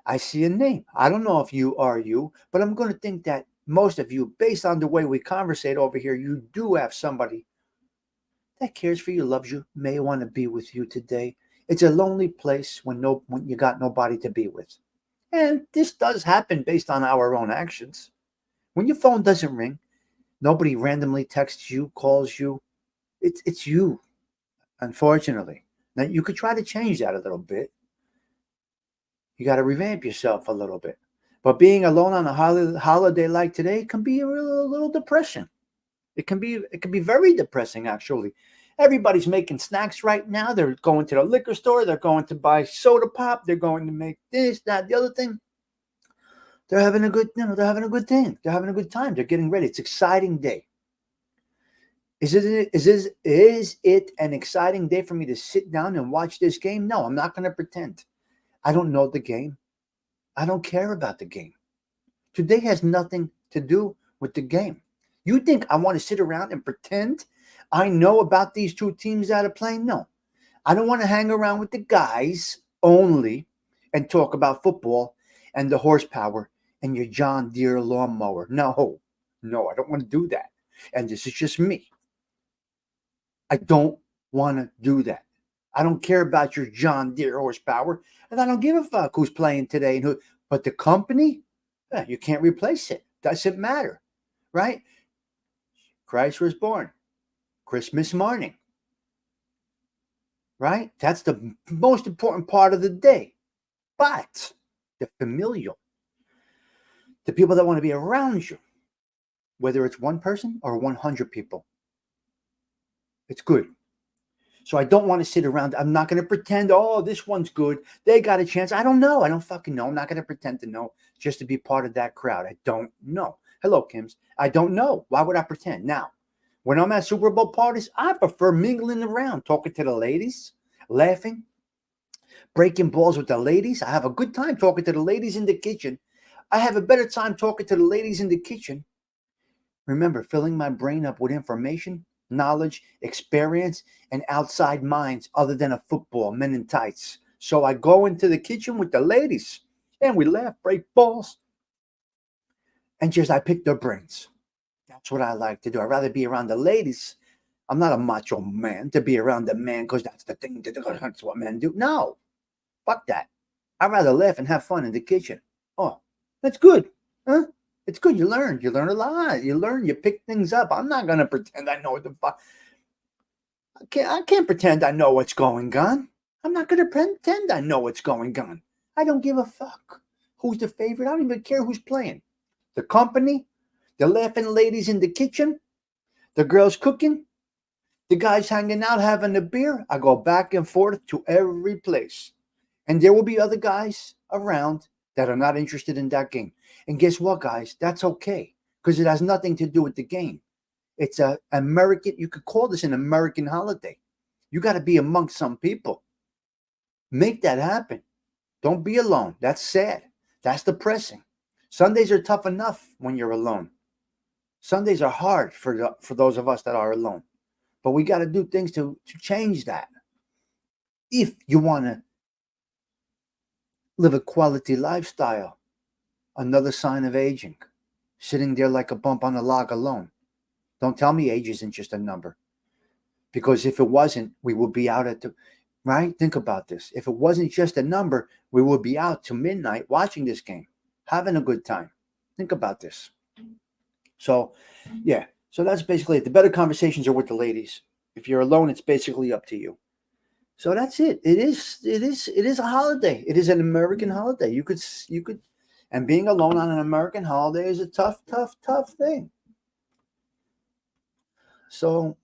I see a name. I don't know if you are you, but I'm going to think that most of you, based on the way we conversate over here, you do have somebody that cares for you, loves you, may want to be with you today. It's a lonely place when you got nobody to be with. And this does happen based on our own actions. When your phone doesn't ring, nobody randomly texts you, calls you. It's you, unfortunately. Now, you could try to change that a little bit. You got to revamp yourself a little bit. But being alone on a holiday like today can be a little depressing. It can be very depressing, actually. Everybody's making snacks right now. They're going to the liquor store. They're going to buy soda pop. They're going to make this, that, the other thing. They're having a good, they're having a good thing. They're having a good time. They're getting ready. It's an exciting day. Is it an exciting day for me to sit down and watch this game? No, I'm not going to pretend. I don't know the game. I don't care about the game. Today has nothing to do with the game. You think I want to sit around and pretend I know about these two teams that are playing? No. I don't want to hang around with the guys only and talk about football and the horsepower and your John Deere lawnmower. No, I don't want to do that. And this is just me. I don't want to do that. I don't care about your John Deere horsepower, and I don't give a fuck who's playing today and who. But the company, you can't replace it. Doesn't matter, right? Christ was born Christmas morning, right? That's the most important part of the day. But the familial, the people that want to be around you, whether it's one person or 100 people, it's good. So I don't want to sit around. I'm not going to pretend, this one's good. They got a chance. I don't know. I don't fucking know. I'm not going to pretend to know just to be part of that crowd. I don't know. Hello, Kims. I don't know. Why would I pretend? Now, when I'm at Super Bowl parties, I prefer mingling around, talking to the ladies, laughing, breaking balls with the ladies. I have a good time talking to the ladies in the kitchen. I have a better time talking to the ladies in the kitchen. Remember, filling my brain up with information, knowledge, experience, and outside minds other than a football, men in tights. So I go into the kitchen with the ladies and we laugh, break balls, and I pick their brains. That's what I like to do. I'd rather be around the ladies. I'm not a macho man to be around a man because that's the thing. That's what men do. No, fuck that. I'd rather laugh and have fun in the kitchen. Oh, that's good. Huh? It's good. You learn. You learn a lot. You learn. You pick things up. I'm not going to pretend I know what the fuck. I can't pretend I know what's going on. I'm not going to pretend I know what's going on. I don't give a fuck who's the favorite. I don't even care who's playing. The company, the laughing ladies in the kitchen, the girls cooking, the guys hanging out having a beer. I go back and forth to every place. And there will be other guys around that are not interested in that game. And guess what, guys? That's okay, because it has nothing to do with the game. It's a American, you could call this an American holiday. You got to be amongst some people. Make that happen. Don't be alone. That's sad. That's depressing. Sundays are tough enough when you're alone. Sundays are hard for those of us that are alone. But we got to do things to change that. If you want to live a quality lifestyle, another sign of aging, sitting there like a bump on a log alone. Don't tell me age isn't just a number. Because if it wasn't, we would be out at the, right? Think about this. If it wasn't just a number, we would be out to midnight watching this game, having a good time. Think about this. So, yeah. So that's basically it. The better conversations are with the ladies. If you're alone, it's basically up to you. So that's it. It is a holiday. It is an American holiday. You could, and being alone on an American holiday is a tough thing. So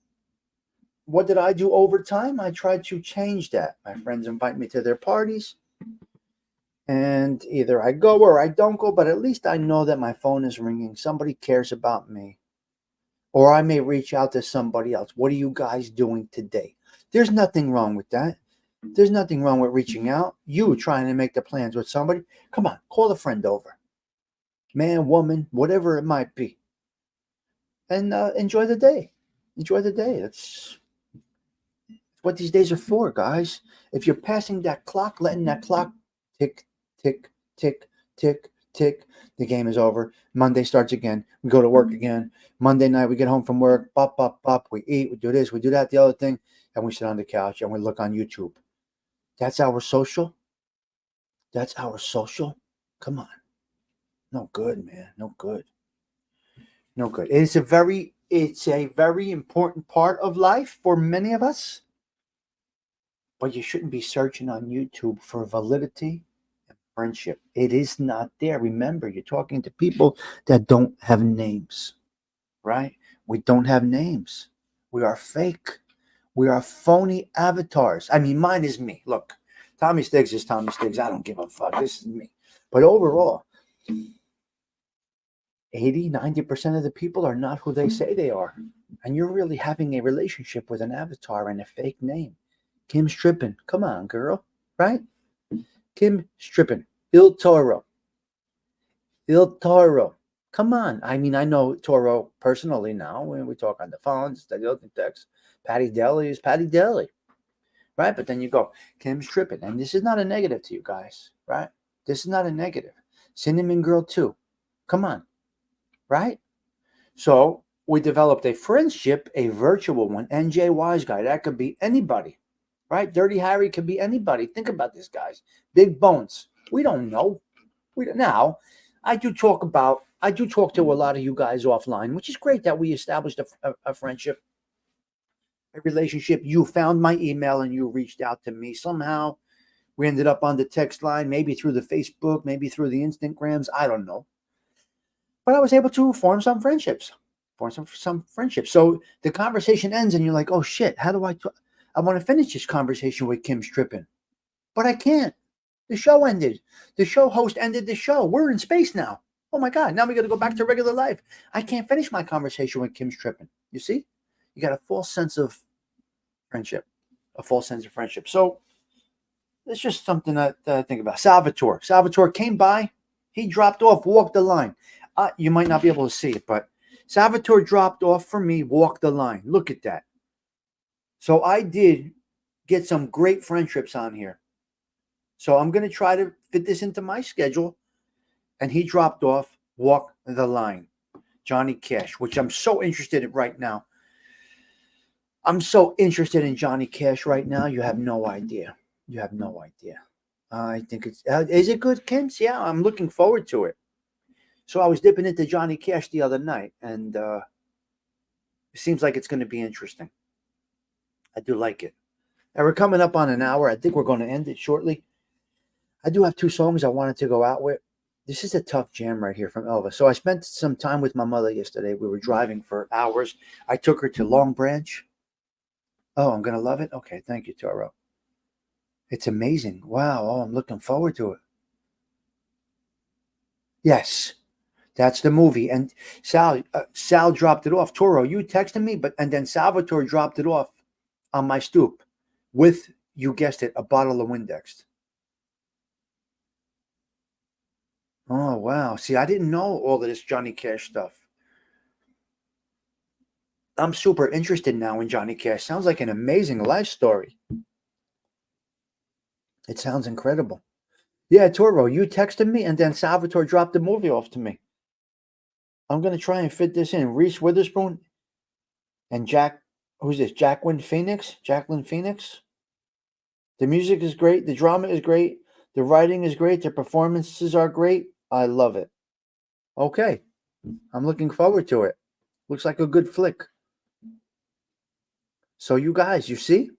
what did I do over time? I tried to change that. My friends invite me to their parties, and either I go or I don't go, but at least I know that my phone is ringing. Somebody cares about me. Or I may reach out to somebody else. What are you guys doing today? There's nothing wrong with that. There's nothing wrong with reaching out. You trying to make the plans with somebody. Come on, call a friend over. Man, woman, whatever it might be. And enjoy the day. Enjoy the day. That's what these days are for, guys. If you're passing that clock, letting that clock tick, tick, tick, tick, tick, the game is over. Monday starts again. We go to work again. Monday night, we get home from work. Bop, bop, bop. We eat. We do this. We do that. The other thing. And we sit on the couch and we look on YouTube. That's our social. That's our social. Come on. No good, man. No good. No good. It's a very important part of life for many of us. But you shouldn't be searching on YouTube for validity and friendship. It is not there. Remember, you're talking to people that don't have names, right? We don't have names. We are fake. We are phony avatars. I mean, mine is me. Look, Tommy Stigs is Tommy Stigs. I don't give a fuck. This is me. But overall, 80, 90% of the people are not who they say they are. And you're really having a relationship with an avatar and a fake name. Kim Strippin. Come on, girl. Right? Kim Strippin. Il Toro. Come on. I mean, I know Toro personally now. When we talk on the phones, the text. Patty Deli is Patty Deli. Right? But then you go, Kim Strippin. And this is not a negative to you guys. Right? This is not a negative. Cinnamon Girl 2. Come on. Right? So we developed a friendship, a virtual one. NJ Wise Guy. That could be anybody. Right? Dirty Harry could be anybody. Think about this, guys. Big Bones. We don't know. Now, I do talk to a lot of you guys offline, which is great that we established a friendship, a relationship. You found my email and you reached out to me. Somehow we ended up on the text line, maybe through the Facebook, maybe through the Instagrams. I don't know. But I was able to form some friendships. So the conversation ends and you're like, oh shit, how do I want to finish this conversation with Kim Strippin, but I can't. The show ended. The show host ended the show. We're in space now. Oh my God. Now we got to go back to regular life. I can't finish my conversation with Kim Strippin. You see? You got a false sense of friendship. So it's just something that I think about. Salvatore came by. He dropped off, walked the line. You might not be able to see it, but Salvatore dropped off for me, walked the line. Look at that. So I did get some great friendships on here. So I'm going to try to fit this into my schedule. And he dropped off, walked the line. Johnny Cash, which I'm so interested in right now. I'm so interested in Johnny Cash right now. You have no idea. You have no idea. I think it's, is it good, Kims? Yeah, I'm looking forward to it. So I was dipping into Johnny Cash the other night, and it seems like it's going to be interesting. I do like it. And we're coming up on an hour. I think we're going to end it shortly. I do have 2 songs I wanted to go out with. This is a tough jam right here from Elvis. So I spent some time with my mother yesterday. We were driving for hours. I took her to Long Branch. Oh, I'm going to love it? Okay, thank you, Toro. It's amazing. Wow. Oh, I'm looking forward to it. Yes, that's the movie. And Sal dropped it off. Toro, you texted me, and then Salvatore dropped it off on my stoop with, you guessed it, a bottle of Windex. Oh, wow. See, I didn't know all of this Johnny Cash stuff. I'm super interested now in Johnny Cash. Sounds like an amazing life story. It sounds incredible. Yeah, Toro, you texted me, and then Salvatore dropped the movie off to me. I'm going to try and fit this in. Reese Witherspoon and who's this? Jacqueline Phoenix? The music is great. The drama is great. The writing is great. The performances are great. I love it. Okay. I'm looking forward to it. Looks like a good flick. So you guys, you see?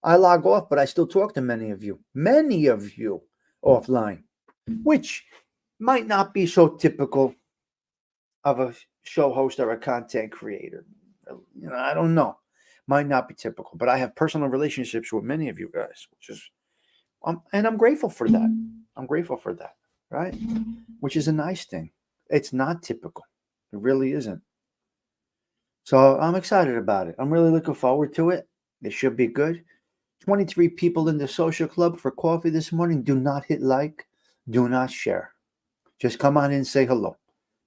I log off, but I still talk to many of you offline, which might not be so typical of a show host or a content creator. I don't know. Might not be typical, but I have personal relationships with many of you guys, which is, and I'm grateful for that. Right? Which is a nice thing. It's not typical. It really isn't. So I'm excited about it. I'm really looking forward to it. It should be good. 23 people in the social club for coffee this morning. Do not hit like. Do not share. Just come on in and say hello.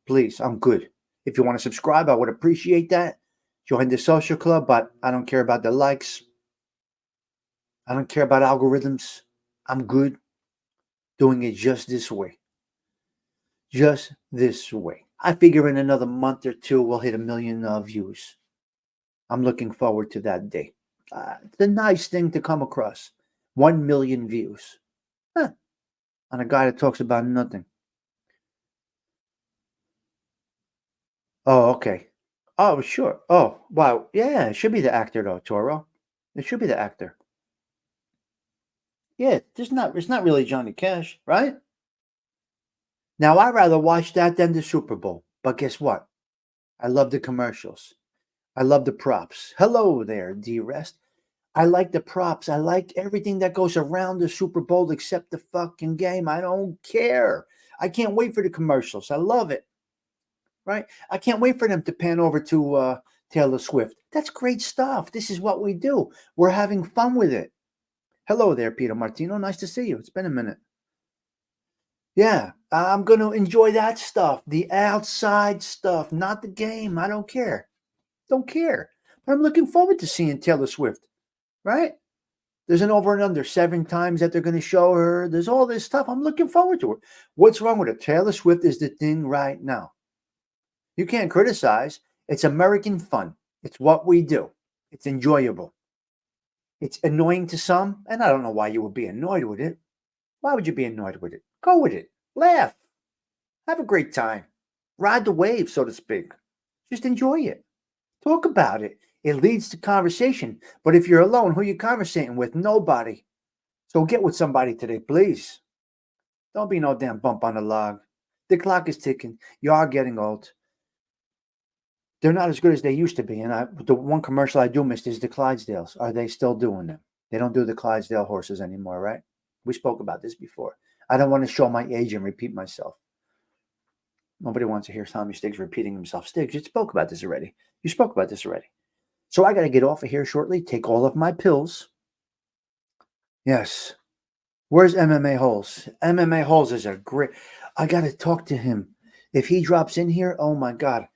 Please, I'm good. If you want to subscribe, I would appreciate that. Join the social club, but I don't care about the likes. I don't care about algorithms. I'm good doing it just this way. Just this way. I figure in another month or 2, we'll hit 1 million views. I'm looking forward to that day. It's a nice thing to come across. 1 million views. On a guy that talks about nothing. Oh, okay. Oh, sure. Oh, wow. Yeah, it should be the actor though, Toro. It should be the actor. Yeah, it's not really Johnny Cash, right? Now, I'd rather watch that than the Super Bowl. But guess what? I love the commercials. I love the props. Hello there, D-Rest. I like the props. I like everything that goes around the Super Bowl except the fucking game. I don't care. I can't wait for the commercials. I love it. Right? I can't wait for them to pan over to Taylor Swift. That's great stuff. This is what we do. We're having fun with it. Hello there, Peter Martino. Nice to see you. It's been a minute. Yeah, I'm going to enjoy that stuff. The outside stuff, not the game. I don't care. Don't care. But I'm looking forward to seeing Taylor Swift. Right? There's an over and under 7 times that they're going to show her. There's all this stuff. I'm looking forward to it. What's wrong with it? Taylor Swift is the thing right now. You can't criticize. It's American fun. It's what we do. It's enjoyable. It's annoying to some, and I don't know why you would be annoyed with it. Why would you be annoyed with it? Go with it. Laugh. Have a great time. Ride the wave, so to speak. Just enjoy it. Talk about it. It leads to conversation. But if you're alone, who are you conversating with? Nobody. So get with somebody today, please. Don't be no damn bump on the log. The clock is ticking. You are getting old. They're not as good as they used to be. And the one commercial I do miss is the Clydesdales. Are they still doing them? They don't do the Clydesdale horses anymore, right? We spoke about this before. I don't want to show my age and repeat myself. Nobody wants to hear Tommy Stiggs repeating himself. Stiggs, you spoke about this already. So I got to get off of here shortly, take all of my pills. Yes. Where's MMA Holes? MMA Holes is a great... I got to talk to him. If he drops in here, oh my God.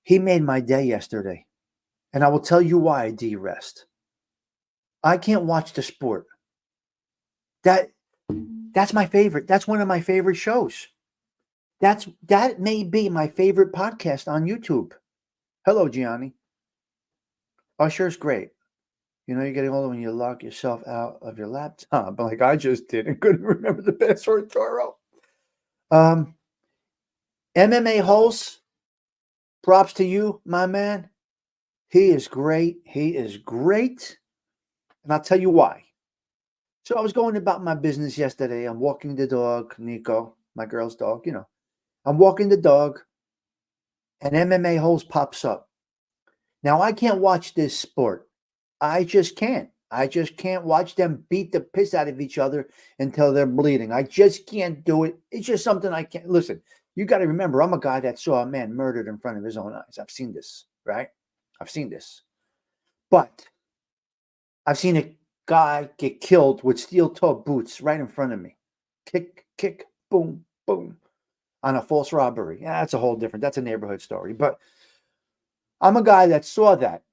He made my day yesterday. And I will tell you why, D-Rest. I can't watch the sport. That's my favorite. That's one of my favorite shows. That may be my favorite podcast on YouTube. Hello, Gianni. Usher's great. You know, you're getting older when you lock yourself out of your laptop, like I just did and couldn't remember the password, Toro. Um, MMA Holes, props to you, my man. He is great. He is great. And I'll tell you why. So I was going about my business yesterday. I'm walking the dog, Nico, my girl's dog, you know. I'm walking the dog, and MMA Holes pops up. Now, I can't watch this sport. I just can't. I just can't watch them beat the piss out of each other until they're bleeding. I just can't do it. It's just something I can't. Listen, you got to remember, I'm a guy that saw a man murdered in front of his own eyes. I've seen this, right? I've seen this. But I've seen a guy get killed with steel-toe boots right in front of me. Kick, kick, boom, boom, on a false robbery. Yeah, that's a whole different, that's a neighborhood story. But I'm a guy that saw that.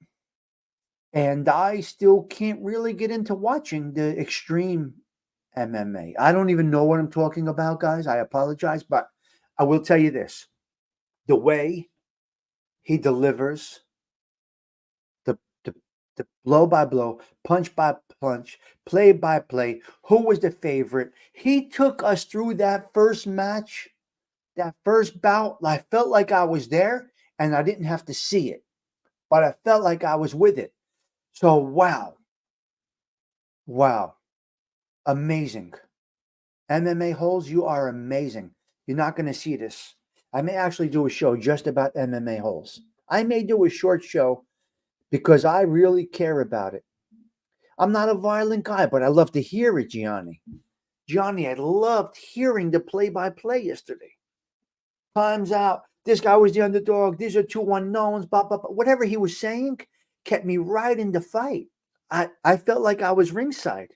And I still can't really get into watching the extreme MMA. I don't even know what I'm talking about, guys. I apologize, but I will tell you this. The way he delivers the the, the blow by blow, punch by punch, play by play, who was the favorite? He took us through that first match, that first bout. I felt like I was there and I didn't have to see it, but I felt like I was with it. So, wow. Wow. Amazing. MMA Holes, you are amazing. You're not going to see this. I may actually do a show just about MMA Holes. I may do a short show because I really care about it. I'm not a violent guy, but I love to hear it, Gianni. Gianni, I loved hearing the play-by-play yesterday. Time's out. This guy was the underdog. These are two unknowns. Blah, blah, blah. Whatever he was saying kept me right in the fight. I felt like I was ringside.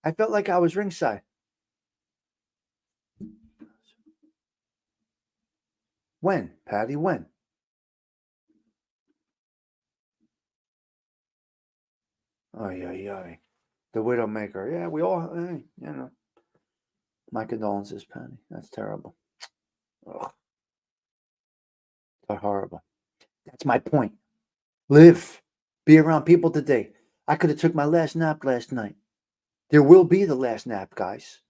I felt like I was ringside. When, Patty? When? Oh, yeah. The Widowmaker. Yeah, we all, you know. My condolences, Patty. That's terrible. Ugh. That's horrible. That's my point. Live. Be around people today. I could have took my last nap last night. There will be the last nap, guys.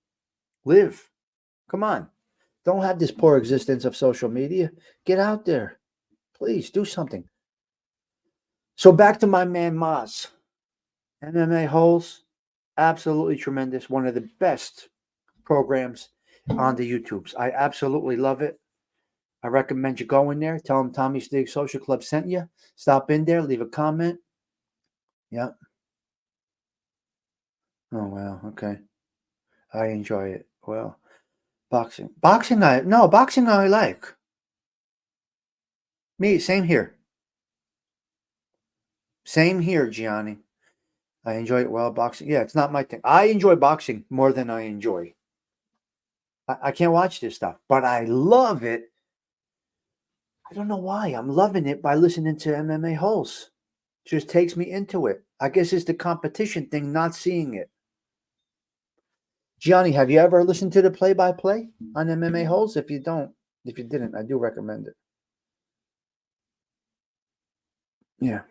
Live. Come on. Don't have this poor existence of social media. Get out there. Please do something. So back to my man Maz. MMA Holes, absolutely tremendous. One of the best programs on the YouTubes. I absolutely love it. I recommend you go in there. Tell them Tommy Stig Social Club sent you. Stop in there. Leave a comment. Yeah. Oh, wow. Okay. I enjoy it. Well, boxing. Boxing I like. Me, same here. Same here, Gianni. I enjoy it. Well, boxing. Yeah, it's not my thing. I enjoy boxing more than I enjoy. I can't watch this stuff, but I love it. I don't know why. I'm loving it by listening to MMA Holes. Just takes me into it. I guess it's the competition thing, not seeing it. Gianni, have you ever listened to the play-by-play on MMA Holes? If you didn't, I do recommend it. Yeah.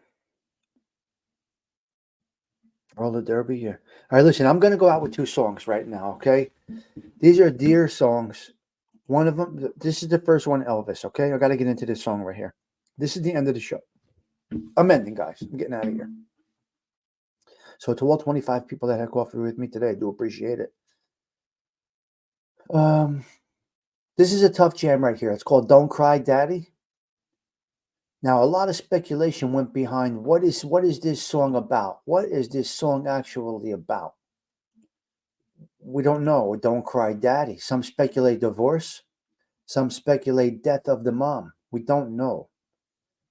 Roller Derby, yeah. All right, listen, I'm going to go out with two songs right now, okay? These are dear songs. One of them, this is the first one, Elvis, okay? I got to get into this song right here. This is the end of the show. I'm ending, guys. I'm getting out of here. So to all 25 people that had coffee with me today, I do appreciate it. This is a tough jam right here. It's called Don't Cry Daddy. Now, a lot of speculation went behind what is this song about? What is this song actually about? We don't know. Don't Cry Daddy. Some speculate divorce. Some speculate death of the mom. We don't know.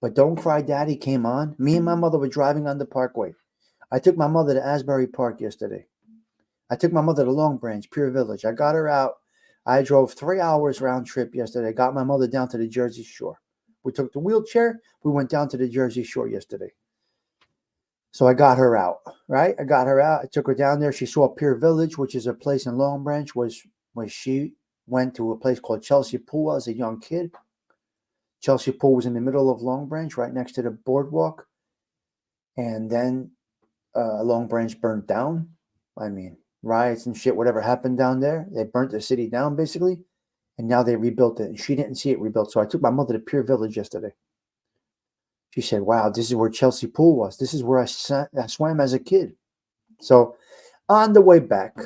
But Don't Cry Daddy came on. Me and my mother were driving on the parkway. I took my mother to Asbury Park yesterday. I took my mother to Long Branch, Pure Village. I got her out. I drove 3 hours round trip yesterday. Got my mother down to the Jersey Shore. We took the wheelchair. We went down to the Jersey Shore yesterday. So I got her out, right? I got her out. I took her down there. She saw Pure Village, which is a place in Long Branch, where she went to a place called Chelsea Pool as a young kid. Chelsea Pool was in the middle of Long Branch, right next to the boardwalk. And then Long Branch burnt down. I mean, riots and shit, whatever happened down there, they burnt the city down basically. And now they rebuilt it. And she didn't see it rebuilt. So I took my mother to Pier Village yesterday. She said, wow, this is where Chelsea Pool was. This is where I swam as a kid. So on the way back,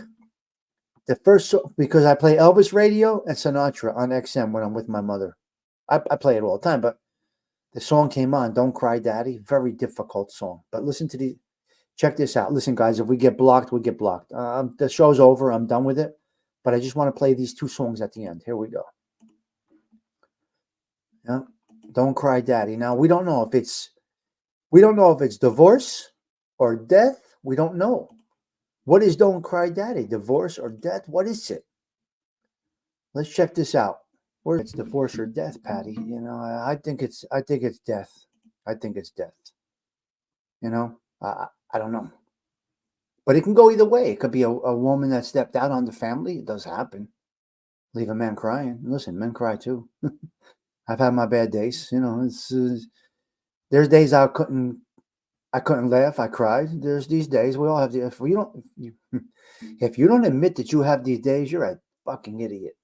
the first because I play Elvis radio and Sinatra on XM when I'm with my mother. I play it all the time, but the song came on, Don't Cry Daddy. Very difficult song. But listen to check this out. Listen, guys, if we get blocked, we get blocked. The show's over. I'm done with it. But I just want to play these two songs at the end. Here we go. Yeah. Don't Cry Daddy. Now, we don't know if it's divorce or death. We don't know. What is Don't Cry Daddy? Divorce or death? What is it? Let's check this out. Where it's divorce or death, Patty. You know, I think it's death. I think it's death. You know, I don't know. But it can go either way. It could be a woman that stepped out on the family. It does happen. Leave a man crying. Listen, men cry too. I've had my bad days. You know, there's days I couldn't laugh. I cried. There's these days we all have. If you don't admit that you have these days, you're a fucking idiot.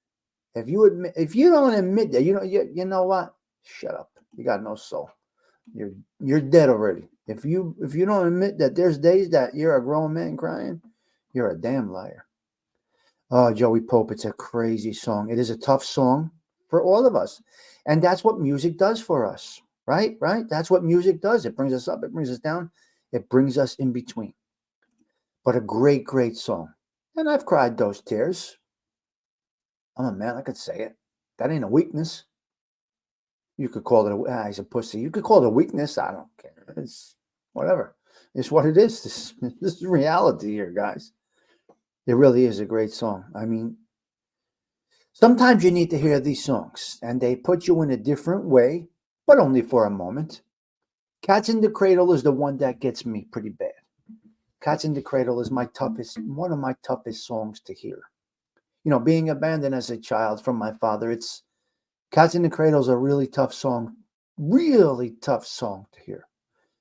If you don't admit that, you know what? Shut up. You got no soul. You're dead already. If you don't admit that there's days that you're a grown man crying, you're a damn liar. Oh, Joey Pope, it's a crazy song. It is a tough song for all of us. And that's what music does for us, right? Right? That's what music does. It brings us up, it brings us down, it brings us in between. But a great, great song. And I've cried those tears. I'm a man, I could say it. That ain't a weakness. You could call it he's a pussy. You could call it a weakness. I don't care. It's whatever. It's what it is. This is reality here, guys. It really is a great song. I mean, sometimes you need to hear these songs, and they put you in a different way, but only for a moment. Cats in the Cradle is the one that gets me pretty bad. Cats in the Cradle is one of my toughest songs to hear. You know, being abandoned as a child from my father, Cats in the Cradle is a really tough song to hear.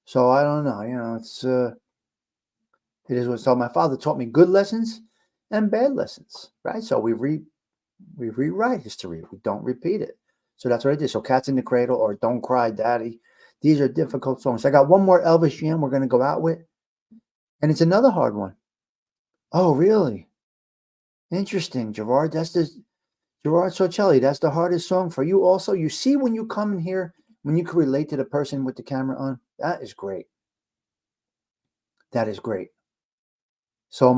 So I don't know, you know, it is what. So my father taught me good lessons and bad lessons, right? So we rewrite history. We don't repeat it. So that's what I did. So Cats in the Cradle or Don't Cry Daddy, these are difficult songs. I got one more Elvis jam we're going to go out with, and it's another hard one. Oh, really? Interesting, Gerard. Gerard Socelli, that's the hardest song for you also. You see when you come in here, when you can relate to the person with the camera on, that is great. That is great. So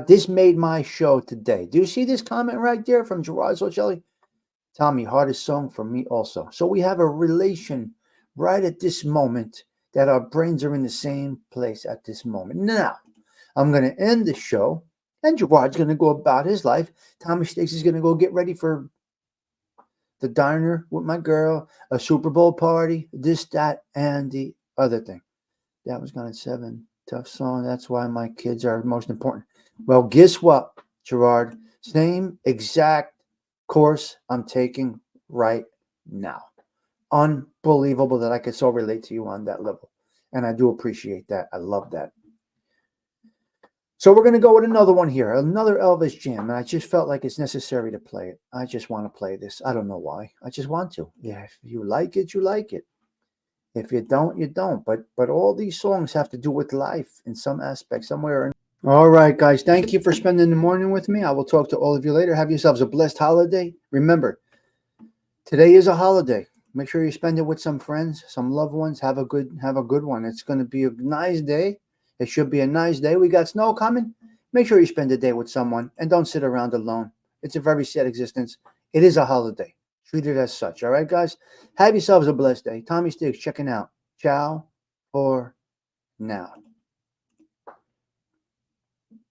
this made my show today. Do you see this comment right there from Gerard Socelli? Tommy, hardest song for me also. So we have a relation right at this moment that our brains are in the same place at this moment. Now, I'm going to end the show. And Gerard's going to go about his life. Tommy Sticks is going to go get ready for the diner with my girl, a Super Bowl party, this, that, and the other thing. That was gone at 7. Tough song. That's why my kids are most important. Well, guess what, Gerard? Same exact course I'm taking right now. Unbelievable that I could so relate to you on that level. And I do appreciate that. I love that. So we're going to go with another one here, another Elvis jam, and I just felt like it's necessary to play it. I just want to play this. I don't know why. I just want to. Yeah, if you like it, you like it. If you don't, you don't. But all these songs have to do with life in some aspect, somewhere. All right, guys. Thank you for spending the morning with me. I will talk to all of you later. Have yourselves a blessed holiday. Remember, today is a holiday. Make sure you spend it with some friends, some loved ones. Have a good one. It's going to be a nice day. It should be a nice day. We got snow coming. Make sure you spend the day with someone and don't sit around alone. It's a very sad existence. It is a holiday. Treat it as such. All right, guys? Have yourselves a blessed day. Tommy Stiggs checking out. Ciao for now.